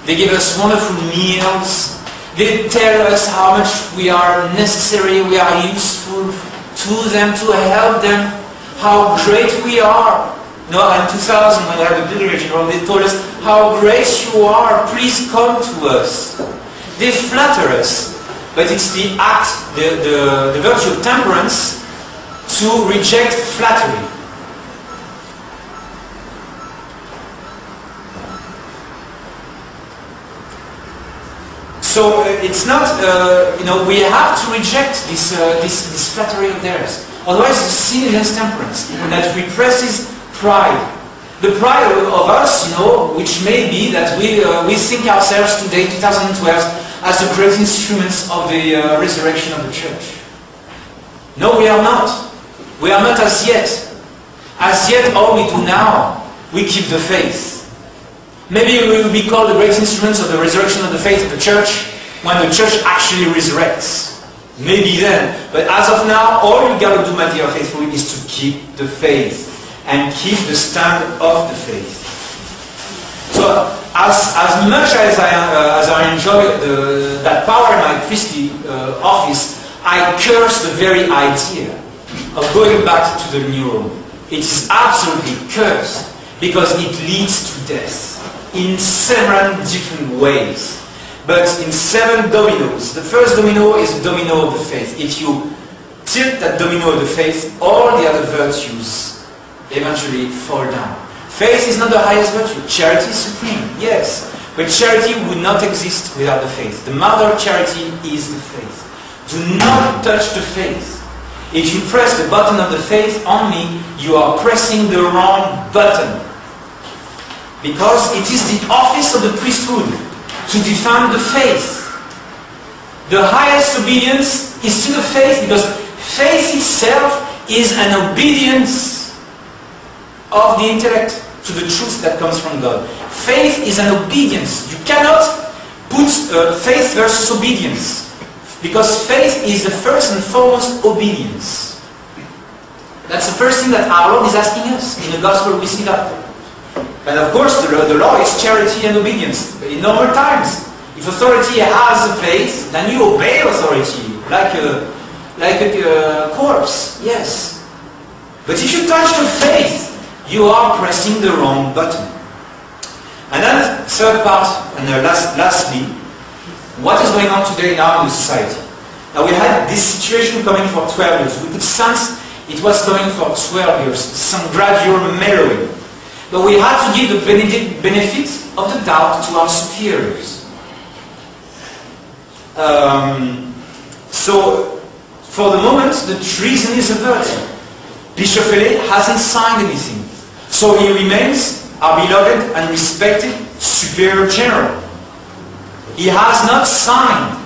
They give us wonderful meals. They tell us how much we are necessary, we are useful to them, to help them, how great we are. You know, in 2000, when we had the pilgrimage in Rome, they told us, how great you are, please come to us. They flatter us, but it's the act, the virtue of temperance, to reject flattery. So it's not, you know, we have to reject this flattery of theirs. Otherwise, it's a sin against temperance that represses pride. The pride of us, you know, which may be that we think ourselves today, 2012, as the great instruments of the resurrection of the church. No, we are not. We are not as yet. As yet, all we do now, we keep the faith. Maybe we will be called the great instruments of the resurrection of the faith of the church when the church actually resurrects. Maybe then. But as of now, all you got to do, my dear faithful, is to keep the faith and keep the stand of the faith. So, as much as I enjoy that power in my priestly office, I curse the very idea of going back to the New Rome. It is absolutely cursed because it leads to death in several different ways. But in 7 dominoes. The first domino is the domino of the faith. If you tilt that domino of the faith, all the other virtues eventually fall down. Faith is not the highest virtue. Charity is supreme, yes. But charity would not exist without the faith. The mother of charity is the faith. Do not touch the faith. If you press the button of the faith on me, you are pressing the wrong button. Because it is the office of the priesthood to defend the faith. The highest obedience is to the faith, because faith itself is an obedience of the intellect to the truth that comes from God. Faith is an obedience. You cannot put faith versus obedience, because faith is the first and foremost obedience. That's the first thing that our Lord is asking us. In the Gospel we see that. And of course the law is charity and obedience. But in normal times, if authority has a faith, then you obey authority, like a corpse, yes. But if you touch the faith, you are pressing the wrong button. And then third part, and lastly, what is going on today now in the society? Now we had this situation coming for 12 years. We could sense it was going for 12 years, some gradual mellowing. But we had to give the benefit of the doubt to our superiors. So, for the moment, the treason is a virtue. Bishop Fele hasn't signed anything. So he remains our beloved and respected superior general. He has not signed.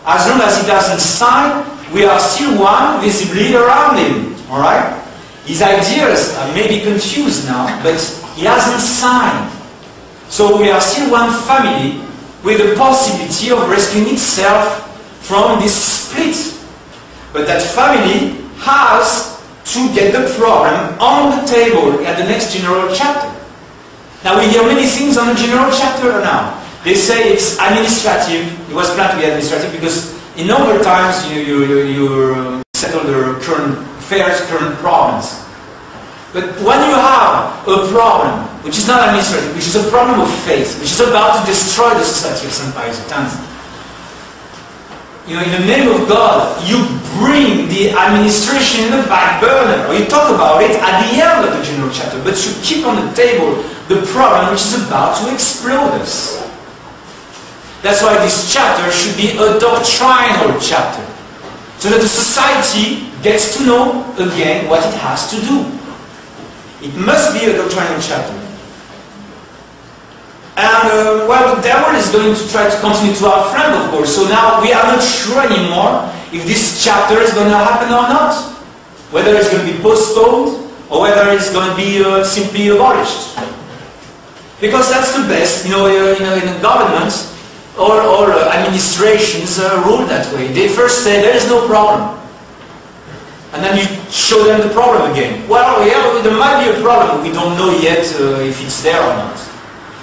As long as he doesn't sign, we are still one visibly around him. Alright? His ideas may be confused now, but he hasn't signed. So we are still one family with the possibility of rescuing itself from this split. But that family has to get the problem on the table at the next general chapter. Now we hear many things on the general chapter now. They say it's administrative. It was planned to be administrative because in normal times you settle the current face current problems. But when you have a problem, which is not administrative, which is a problem of faith, which is about to destroy the society of St. Pius X, in the name of God, you bring the administration in the back burner, or you talk about it at the end of the general chapter, but you keep on the table the problem which is about to explode us. That's why this chapter should be a doctrinal chapter, so that the society gets to know again what it has to do. It must be a doctrinal chapter. And, well, the devil is going to try to continue to our friend, of course. So now we are not sure anymore if this chapter is going to happen or not. Whether it's going to be postponed or whether it's going to be simply abolished. Because that's the best, in the government, all administrations rule that way. They first say there is no problem. And then you show them the problem again. Well, yeah, there might be a problem. We don't know yet if it's there or not.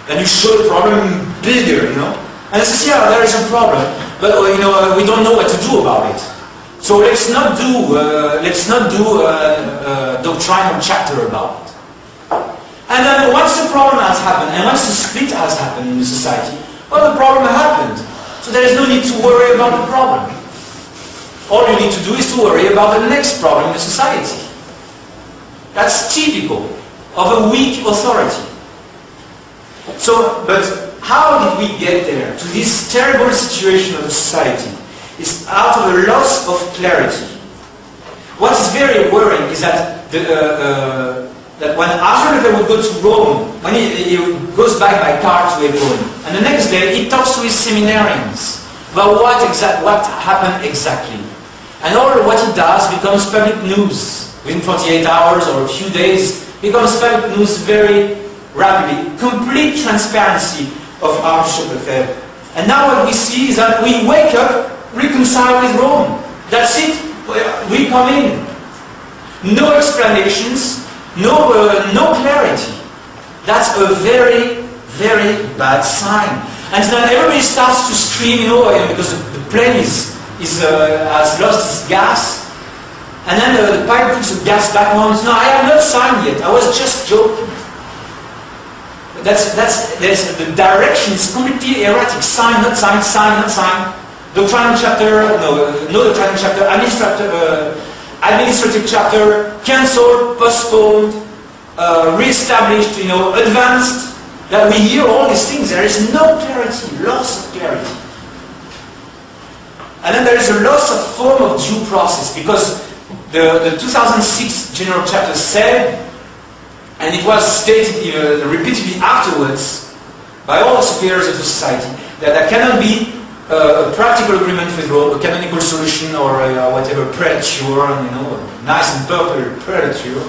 Then you show the problem bigger, And they say, yeah, there is a problem, but we don't know what to do about it. So let's not do a doctrinal chapter about it. And then once the problem has happened, and once the split has happened in the society, well, the problem happened. So there is no need to worry about the problem. All you need to do is to worry about the next problem in the society. That's typical of a weak authority. So, but how did we get there, to this terrible situation of the society? It's out of a loss of clarity. What is very worrying is that that when after they would go to Rome, when he goes back by car to Rome, and the next day he talks to his seminarians about what happened exactly. And all what he does becomes public news. Within 48 hours or a few days, becomes public news very rapidly. Complete transparency of Archbishop Lefebvre. And now what we see is that we wake up reconciled with Rome. That's it. We come in. No explanations, no clarity. That's a very, very bad sign. And then everybody starts to scream, because the plane has lost its gas. And then the pilot puts the gas back on. No, I have not signed yet. I was just joking. The direction is completely erratic. Sign, not sign, sign, not sign. Doctrinal chapter, no doctrinal chapter, administrative chapter, cancelled, postponed, re-established, advanced. That we hear all these things. There is no clarity, loss of clarity. And then there is a loss of form of due process, because the 2006 General Chapter said, and it was stated repeatedly afterwards by all the superiors of the society, that there cannot be a practical agreement with Rome, a canonical solution, or whatever prelature, nice and purple prelature.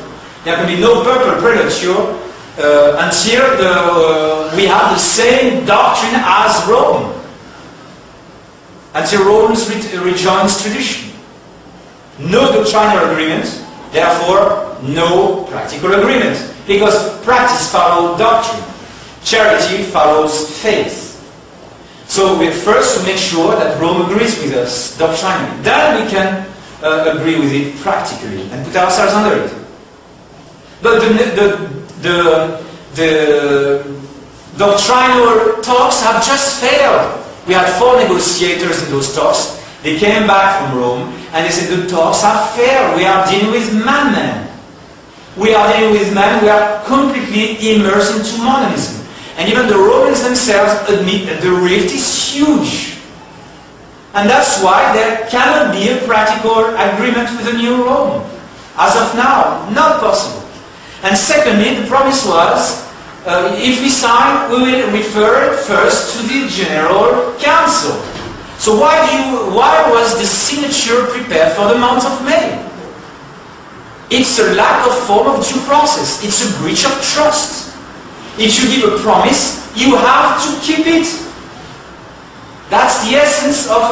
There can be no purple prelature until we have the same doctrine as Rome. Until Rome rejoins tradition. No doctrinal agreement, therefore no practical agreement. Because practice follows doctrine. Charity follows faith. So we first to make sure that Rome agrees with us doctrinally. Then we can agree with it practically and put ourselves under it. But the doctrinal talks have just failed. We had 4 negotiators in those talks. They came back from Rome and they said the talks have failed. We are dealing with madmen. We are dealing with men who are completely immersed into modernism. And even the Romans themselves admit that the rift is huge. And that's why there cannot be a practical agreement with the new Rome. As of now, not possible. And secondly, the promise was, if we sign, we will refer first to the General Council. So why was the signature prepared for the month of May? It's a lack of form of due process. It's a breach of trust. If you give a promise, you have to keep it. That's the essence of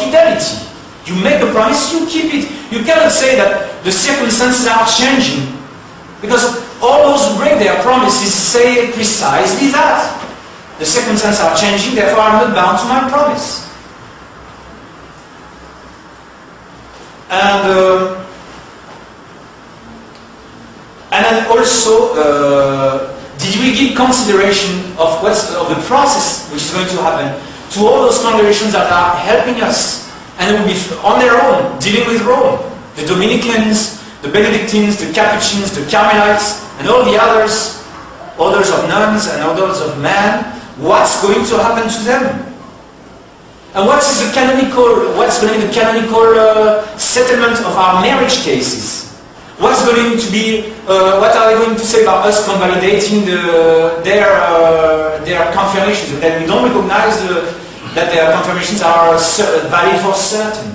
fidelity. You make a promise, you keep it. You cannot say that the circumstances are changing, because all those who break their promises say precisely that. The circumstances are changing, therefore I'm not bound to my promise. And also did we give consideration of of the process which is going to happen to all those congregations that are helping us and will be on their own dealing with Rome? The Dominicans, the Benedictines, the Capuchins, the Carmelites, and all the others, orders of nuns and orders of men. What's going to happen to them? And what's going to be the canonical settlement of our marriage cases? What are they going to say about us convalidating their confirmations? That we don't recognize that their confirmations are valid for certain.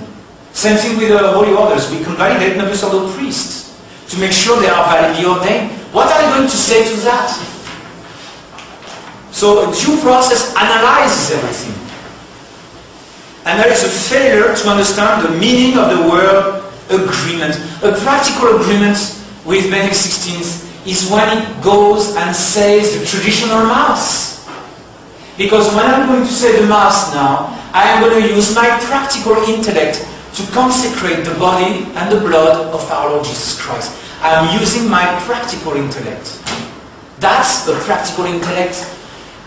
Same thing with the holy orders. We convalidate Novus Ordo priests to make sure they are validly ordained. What are they going to say to that? So a due process analyzes everything. And there is a failure to understand the meaning of the word agreement. A practical agreement with Benedict XVI is when it goes and says the traditional Mass. Because when I'm going to say the Mass now, I am going to use my practical intellect to consecrate the body and the blood of our Lord Jesus Christ. I am using my practical intellect. That's the practical intellect.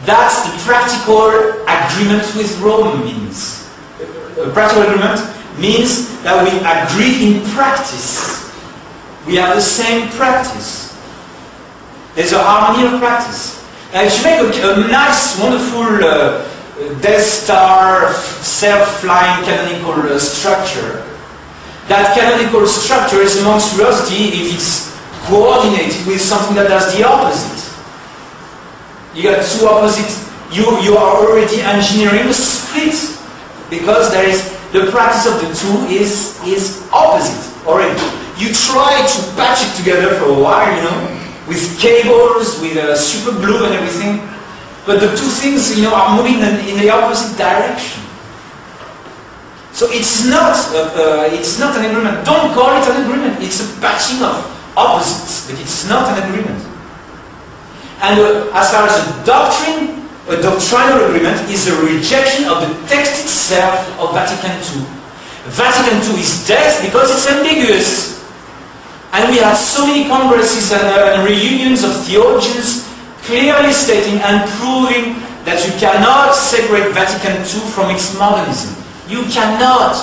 That's the practical agreement with Rome means. A practical agreement means that we agree in practice. We have the same practice. There's a harmony of practice. And if you make a nice, wonderful Death Star, self-flying canonical structure, that canonical structure is a monstrosity if it's coordinated with something that does the opposite. You got two opposite, you are already engineering a split, because there is the practice of the two is opposite already. You try to patch it together for a while, you know, with cables, with super glue and everything, but the two things, you know, are moving in the opposite direction. So it's not an agreement. Don't call it an agreement. It's a patching of opposites, but it's not an agreement. And as far as a doctrine, a doctrinal agreement is a rejection of the text itself of Vatican II. Vatican II is dead because it's ambiguous. And we have so many congresses and reunions of theologians clearly stating and proving that you cannot separate Vatican II from its modernism. You cannot.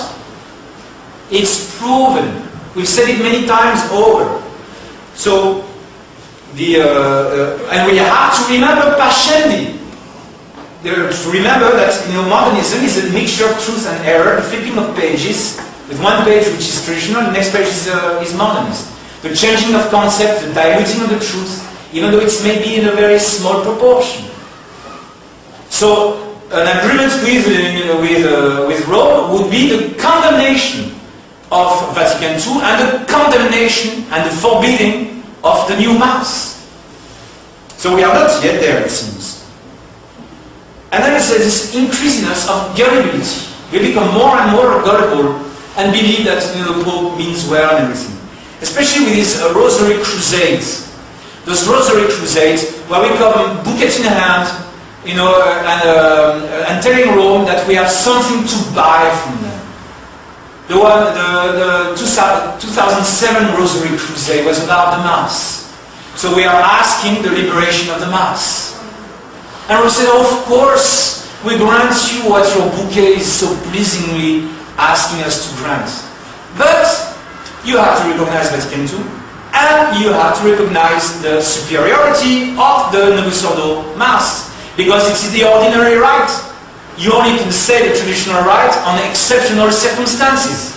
It's proven. We've said it many times over. So, and we have to remember Pascendi. To remember that, you know, modernism is a mixture of truth and error, the flipping of pages, with one page which is traditional, the next page is modernist. The changing of concept, the diluting of the truth, even though it's maybe in a very small proportion. So, an agreement with Rome would be the condemnation of Vatican II and the condemnation and the forbidding of the new Mass. So we are not yet there, it seems. And then there's this increasiness of gullibility. We become more and more gullible and believe that, you know, the Pope means well and everything. Especially with these Rosary Crusades. Those Rosary Crusades where we come bouquet in hand, you know, and telling Rome that we have something to buy from them. The 2007 Rosary Crusade was about the Mass. So we are asking the liberation of the Mass. And we said, of course, we grant you what your bouquet is so pleasingly asking us to grant. But you have to recognize Vatican II, and you have to recognize the superiority of the Novus Ordo Mass, because it's the ordinary rite. You only can say the traditional rite on exceptional circumstances.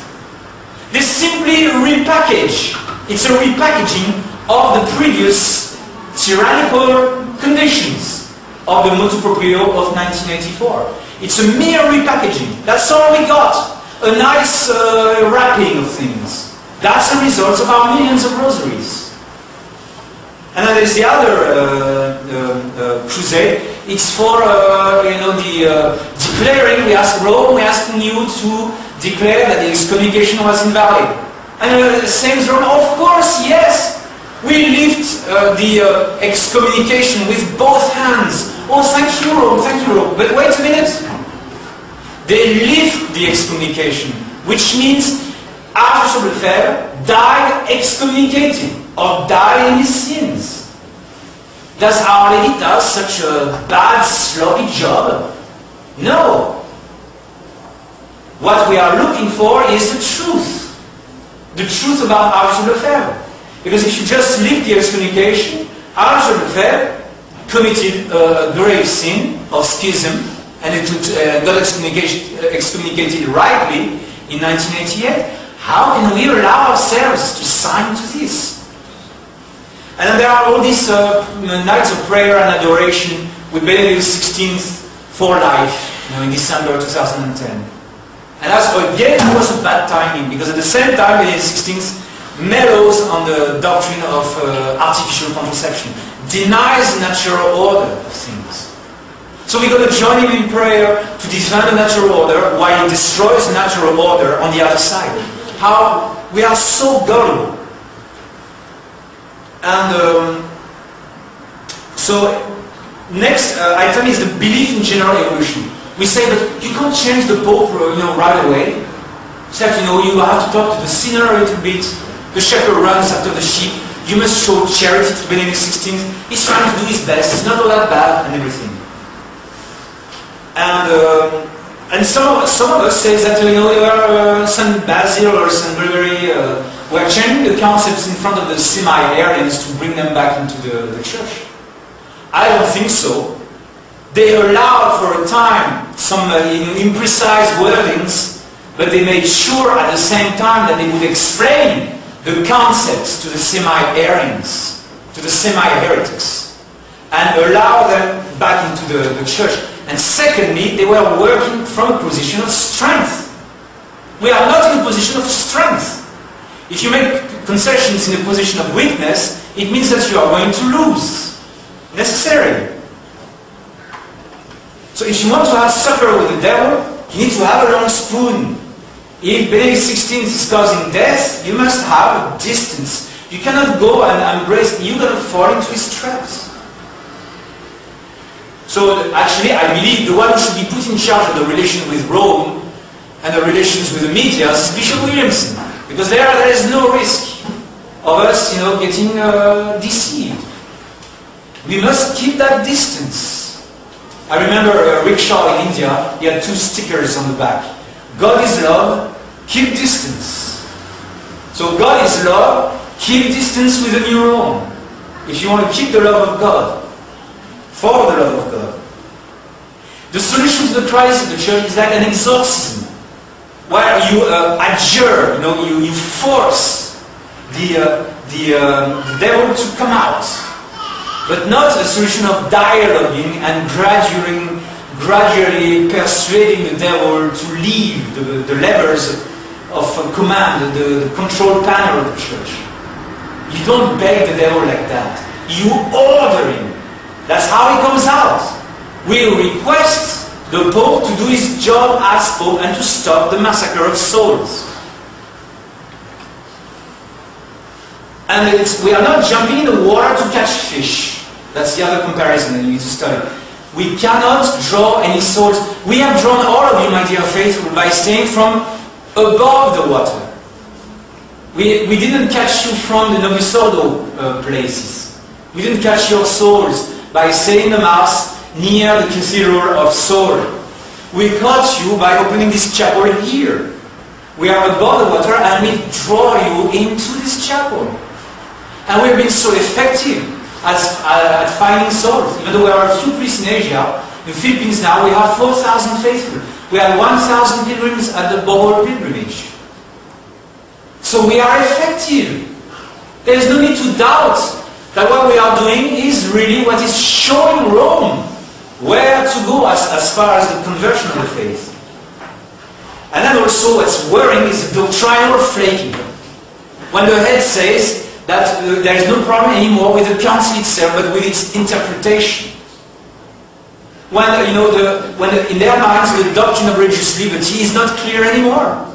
They simply repackage. It's a repackaging of the previous tyrannical conditions of the motu proprio of 1984. It's a mere repackaging. That's all we got. A nice wrapping of things. That's the result of our millions of rosaries. And then there's the other crusade. It's for you know, the declaring. We ask Rome. We're asking you to declare that the excommunication was invalid. And same as Rome. Of course, yes. We lift the excommunication with both hands. Oh, thank you, Rome. Thank you, Rome. But wait a minute. They lift the excommunication, which means Archbishop Lefebvre died excommunicated. or die in his sins. Does Our Lady do such a bad, sloppy job? No. What we are looking for is the truth. The truth about Archbishop Lefebvre. Because if you just leave the excommunication, Archbishop Lefebvre committed a grave sin of schism and it got excommunicated rightly in 1988. How can we allow ourselves to sign to this? And then there are all these nights of prayer and adoration with Benedict XVI for life, in December 2010. And that's again was a bad timing, because at the same time Benedict XVI mellows on the doctrine of artificial contraception, denies the natural order of things. So we're going to join him in prayer to defend the natural order while he destroys the natural order on the other side. How we are so gullible. And so next item is the belief in general evolution. We say that you can't change the Pope right away. It's like, you have to talk to the sinner a little bit. The shepherd runs after the sheep. You must show charity to Benedict XVI. He's trying to do his best. It's not all that bad and everything. And some of us say that St. Basil or St. Gregory were changing the concepts in front of the semi-Arians to bring them back into the church. I don't think so. They allowed for a time some imprecise wordings, but they made sure at the same time that they would explain the concepts to the semi-Arians, to the semi-heretics, and allow them back into the church. And secondly, they were working from a position of strength. We are not in a position of strength. If you make concessions in a position of weakness, it means that you are going to lose, necessarily. So if you want to have supper with the devil, you need to have a long spoon. If Benedict XVI is causing death, you must have a distance. You cannot go and embrace, you're going to fall into his traps. So actually, I believe the one who should be put in charge of the relation with Rome and the relations with the media is Bishop Williamson. Because there is no risk of us, getting deceived. We must keep that distance. I remember a rickshaw in India, he had 2 stickers on the back. God is love, keep distance. So God is love, keep distance with the new Rome. If you want to keep the love of God, for the love of God. The solution to the crisis of the church is like an exorcism, where you adjure, you force the devil to come out. But not a solution of dialoguing and gradually persuading the devil to leave the levers of command, the control panel of the church. You don't beg the devil like that. You order him. That's how he comes out. We request the Pope to do his job as Pope and to stop the massacre of souls. And we are not jumping in the water to catch fish. That's the other comparison that you need to study. We cannot draw any souls. We have drawn all of you, my dear faithful, by staying from above the water. We didn't catch you from the Novus Ordo places. We didn't catch your souls by saying the Mass near the Cathedral of Seoul. We caught you by opening this chapel here. We are above the water and we draw you into this chapel. And we've been so effective at finding souls. Even though there are a few priests in Asia, in the Philippines now we have 4,000 faithful. We have 1,000 pilgrims at the Bohol pilgrimage. So we are effective. There is no need to doubt that what we are doing is really what is showing Rome where to go as far as the conversion of the faith. And then also what's worrying is the doctrinal flaking. When the head says that there is no problem anymore with the council itself, but with its interpretation. When, in their minds the doctrine of religious liberty is not clear anymore.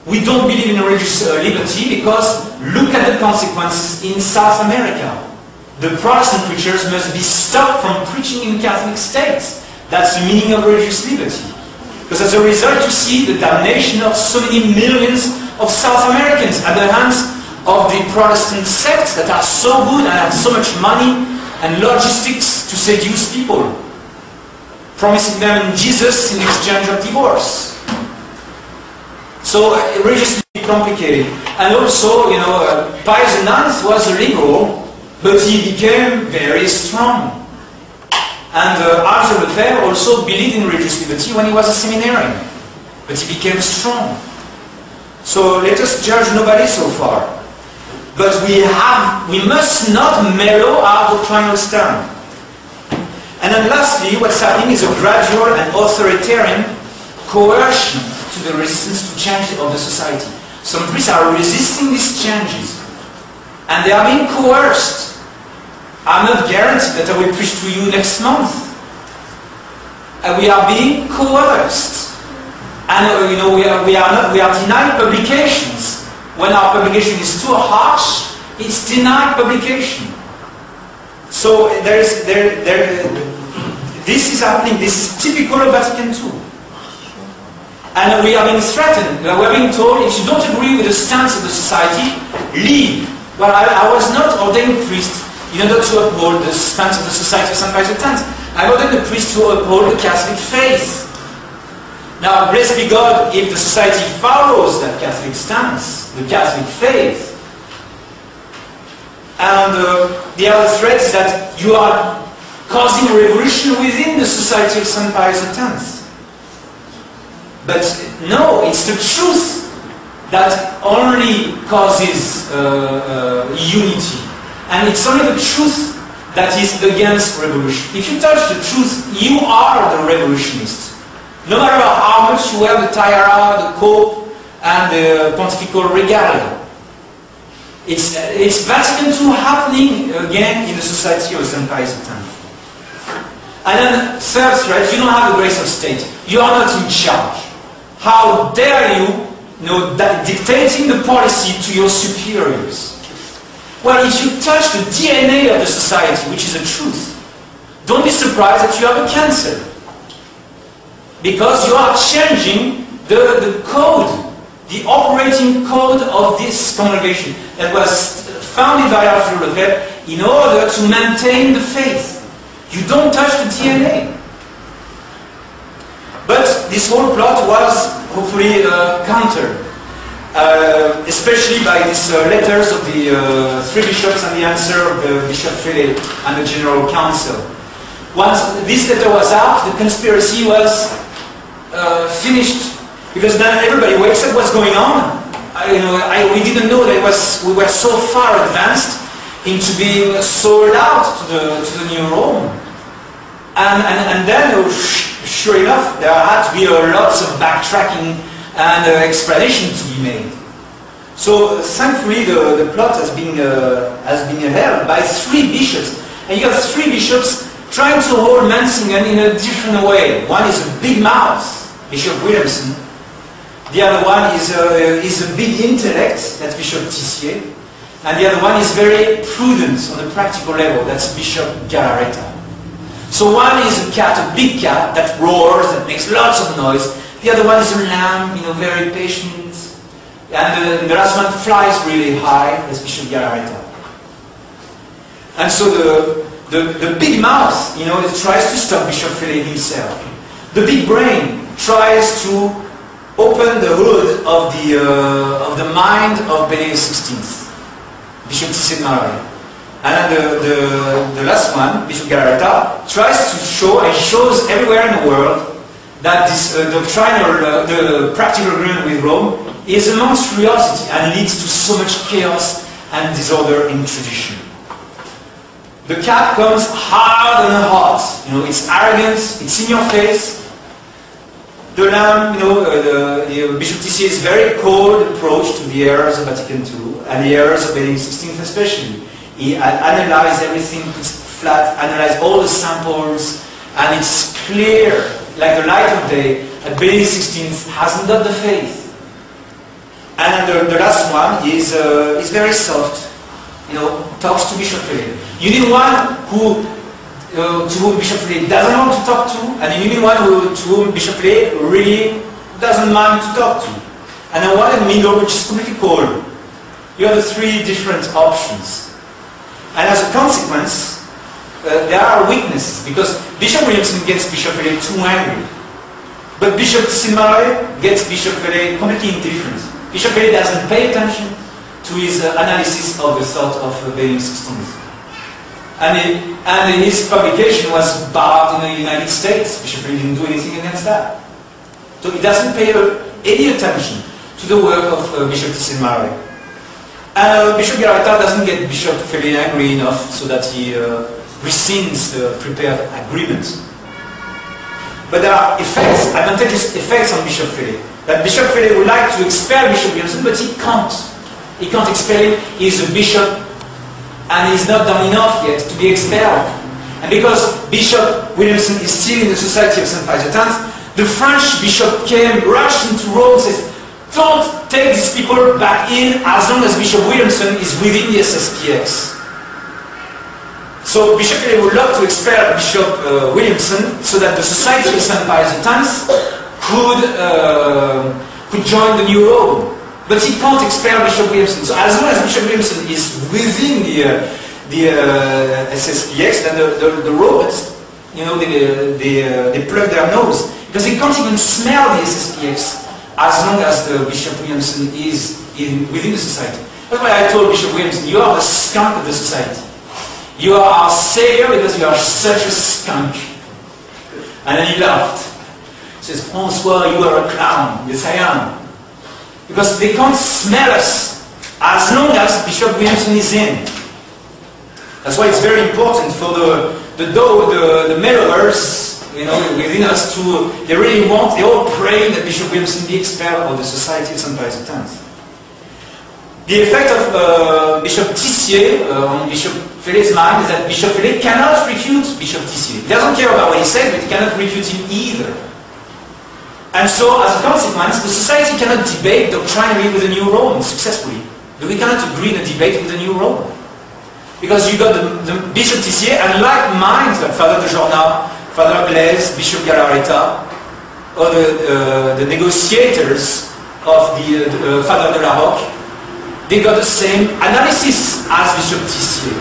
We don't believe in religious liberty because look at the consequences in South America. The Protestant preachers must be stopped from preaching in Catholic states. That's the meaning of religious liberty. Because as a result you see the damnation of so many millions of South Americans at the hands of the Protestant sects that are so good and have so much money and logistics to seduce people, promising them Jesus in exchange of divorce. So religiously complicated. And also, Pius IX was a liberal, but he became very strong. And Arthur Lefebvre also believed in religious liberty when he was a seminarian, but he became strong. So let us judge nobody so far. But we must not mellow our doctrinal stand. And then lastly, what's happening is a gradual and authoritarian coercion to the resistance to change of the society. Some priests are resisting these changes, and they are being coerced. I'm not guaranteed that I will preach to you next month. We are being coerced, and we are denied publications. When our publication is too harsh, it's denied publication. So this is happening. This is typical of Vatican II. And we are being threatened. We are being told, if you don't agree with the stance of the society, leave. Well, I was not ordained priest in order to uphold the stance of the Society of St. Pius X. I ordained a priest to uphold the Catholic faith. Now, blessed be God if the society follows that Catholic stance, the Catholic faith. And the other threat is that you are causing a revolution within the Society of St. Pius X. But no, it's the truth that only causes unity. And it's only the truth that is against revolution. If you touch the truth, you are the revolutionist. No matter how much you wear the tiara, the cope, and the pontifical regalia. It's Vatican II happening again in the Society of St. Pius X. And then third threat, you don't have the grace of state. You are not in charge. How dare you, dictating the policy to your superiors? Well, if you touch the DNA of the society, which is the truth, don't be surprised that you have a cancer. Because you are changing the code, the operating code of this congregation that was founded by Arthur Lefebvre in order to maintain the faith. You don't touch the DNA. But this whole plot was hopefully countered. Especially by these letters of the three bishops and the answer of the Bishop Fele and the General Council. Once this letter was out, the conspiracy was finished, because then everybody wakes up, what's going on? We didn't know that we were so far advanced into being sold out to the new Rome. And then, sure enough, there had to be lots of backtracking and explanation to be made. So thankfully the plot has been held by three bishops. And you have three bishops trying to hold Mansingen in a different way. One is a big mouth, Bishop Williamson. The other one is a big intellect, that's Bishop Tissier. And the other one is very prudent on a practical level, that's Bishop Galarreta. So one is a cat, a big cat, that roars, that makes lots of noise. The other one is a lamb, very patient. And the last one flies really high, as Bishop Galarreta. And so the big mouth, tries to stop Bishop Fele himself. The big brain tries to open the hood of the mind of Benedict XVI, Bishop Tissier Marais. And the last one, Bishop Galarreta, tries to show and shows everywhere in the world that this the practical agreement with Rome is a monstrosity and leads to so much chaos and disorder in tradition. The cat comes hard and hot. It's arrogant, it's in your face. The lamb, Bishop Tissier is very cold approach to the errors of Vatican II and the errors of Benedict XVI especially. He analyzed everything flat, analyzed all the samples, and it's clear, like the light of day, that Benedict XVI hasn't got the faith. And the last one is very soft, talks to Bishop Fele. You need one to whom Bishop Fele doesn't want to talk to, and you need one to whom Bishop Fele really doesn't mind to talk to. And then one in the middle which is completely cold. You have the three different options. And as a consequence, there are weaknesses, because Bishop Williamson gets Bishop Vallée too angry. But Bishop Tissin-Marae gets Bishop Vallée completely indifferent. Bishop Vallée doesn't pay attention to his analysis of the thought of Benedict XVI. And his publication was barred in the United States. Bishop Vallée didn't do anything against that. So he doesn't pay any attention to the work of Bishop Tissin-Marae. And Bishop Galarreta doesn't get Bishop Vallée angry enough so that he rescinds the prepared agreement. But there are effects, advantageous effects on Bishop Vallée. That Bishop Vallée would like to expel Bishop Williamson, but he can't. He can't expel him. He's a bishop, and he's not done enough yet to be expelled. And because Bishop Williamson is still in the Society of St. Pius X, the French bishop rushed into Rome and says, don't take these people back in as long as Bishop Williamson is within the SSPX. So Bishop Vallée would love to expel Bishop Williamson so that the Society of St. Pius X could join the new Rome. But he can't expel Bishop Williamson. So as long as Bishop Williamson is within the SSPX, then the robots, you know, they plug their nose, because they can't even smell the SSPX as long as the Bishop Williamson is within the society. That's why I told Bishop Williamson, you are the skunk of the society. You are our savior because you are such a skunk. And then he laughed. He says, François, you are a clown. Yes, I am. Because they can't smell us as long as Bishop Williamson is in. That's why it's very important for the mellowers, you know, within us to, they all pray that Bishop Williamson be expelled of the Society of St. Pius X. The effect of Bishop Tissier on Bishop Vallée's mind is that Bishop Vallée cannot refute Bishop Tissier. He doesn't care about what he says, but he cannot refute him either. And so, as a consequence, the society cannot debate doctrinally with the New Rome successfully. We cannot agree in a debate with the New Rome. Because you got the Bishop Tissier and like minds like Father de Jornat, Father Blaise, Bishop Galarreta, or the negotiators of the Father de la Roque, they got the same analysis as Bishop Tissier.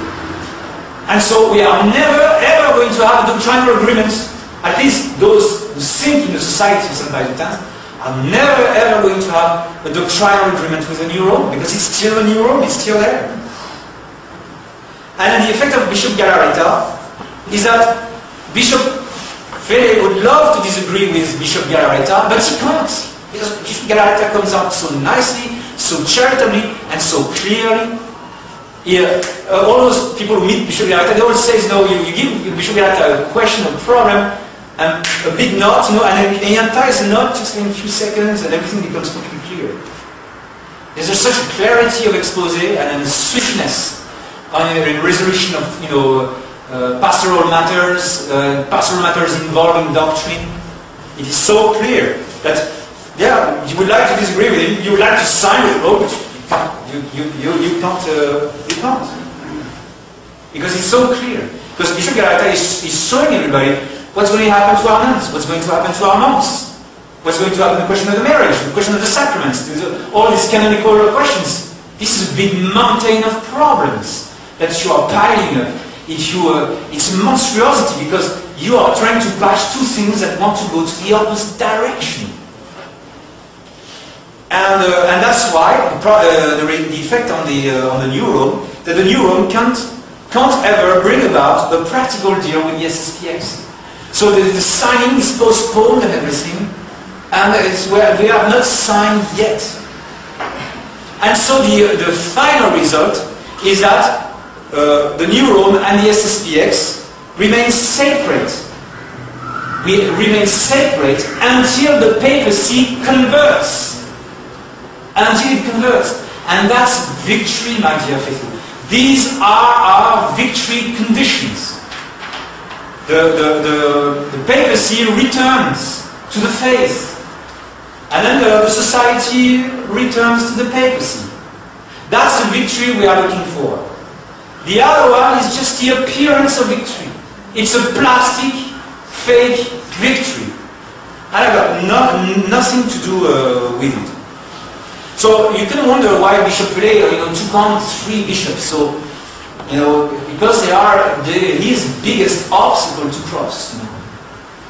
And so we are never ever going to have a doctrinal agreement. At least those who think in the Society of St. Pius X are never ever going to have a doctrinal agreement with the New Rome, because it's still a New Rome, it's still there. And then the effect of Bishop Galarreta is that Bishop Vallée would love to disagree with Bishop Galarreta, but he can't. Because Bishop Galarreta comes out so nicely, so charitably, and so clearly. All those people who meet Bishop Galarreta, they always say, no, you give Bishop Galarreta a question, a problem, and a big knot, you know, and he unties the knot just in a few seconds, and everything becomes completely clear. There's such a clarity of expose and a swiftness in resolution of, you know, pastoral matters involving doctrine. It is so clear that, yeah, you would like to disagree with him, you would like to sign with him, but you can't. Because it's so clear. Because Bishop Galarreta is showing everybody what's going to happen to our nuns, what's going to happen to our monks, what's going to happen to the question of the marriage, the question of the sacraments, all these canonical questions. This is a big mountain of problems that you are piling up. It's a monstrosity because you are trying to patch two things that want to go to the opposite direction. And that's why the effect on the New Rome, that the New Rome can't ever bring about a practical deal with the SSPX. So the signing is postponed and everything, and it's where they have not signed yet. And so the final result is that the New Rome and the SSPX remain separate. We remain separate until the papacy converts. Until it converts. And that's victory, my dear faithful. These are our victory conditions. The papacy returns to the faith. And then the society returns to the papacy. That's the victory we are looking for. The other one is just the appearance of victory. It's a plastic, fake victory. And I've got nothing to do with it. So you can wonder why Bishop Relay, took on 3 bishops. So, because they are his biggest obstacle to cross.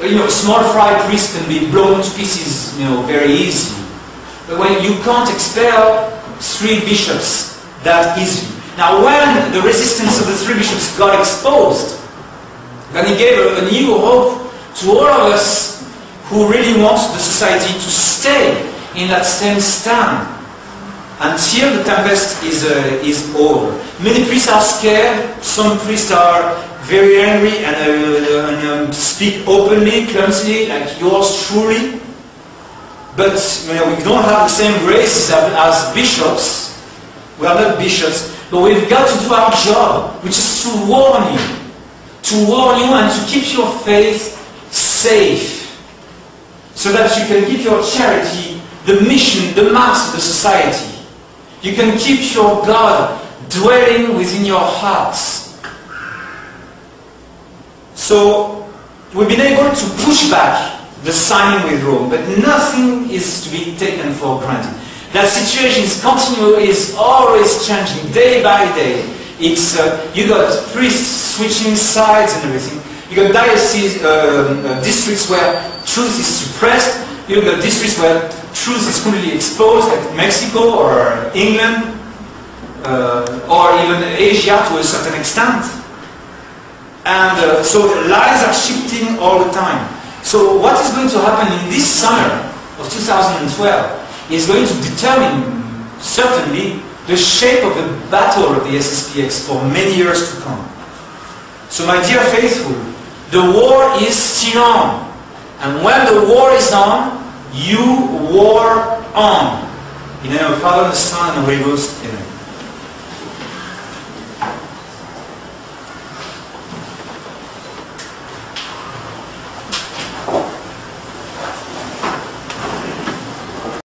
A small fry priest can be blown to pieces, very easily. But when you can't expel 3 bishops that easily. Now, when the resistance of the 3 bishops got exposed, then he gave a new hope to all of us who really want the society to stay in that same stand until the tempest is over. Many priests are scared. Some priests are very angry and speak openly, clumsily, like yours truly. But we don't have the same graces as bishops. We are not bishops, but we've got to do our job, which is to warn you and to keep your faith safe, so that you can keep your charity, the mission, the mass of the society. You can keep your God dwelling within your hearts. So we've been able to push back the signing with Rome, but nothing is to be taken for granted. That situation is continuous, is always changing day by day. It's you got priests switching sides and everything. You got diocese districts where truth is suppressed. You got districts where truth is completely exposed, like Mexico or England, or even Asia to a certain extent. And so lies are shifting all the time. So what is going to happen in this summer of 2012 is going to determine, certainly, the shape of the battle of the SSPX for many years to come. So my dear faithful, the war is still on. And when the war is on, you war on. In the name of the Father, the Son, and the Holy Ghost. Amen.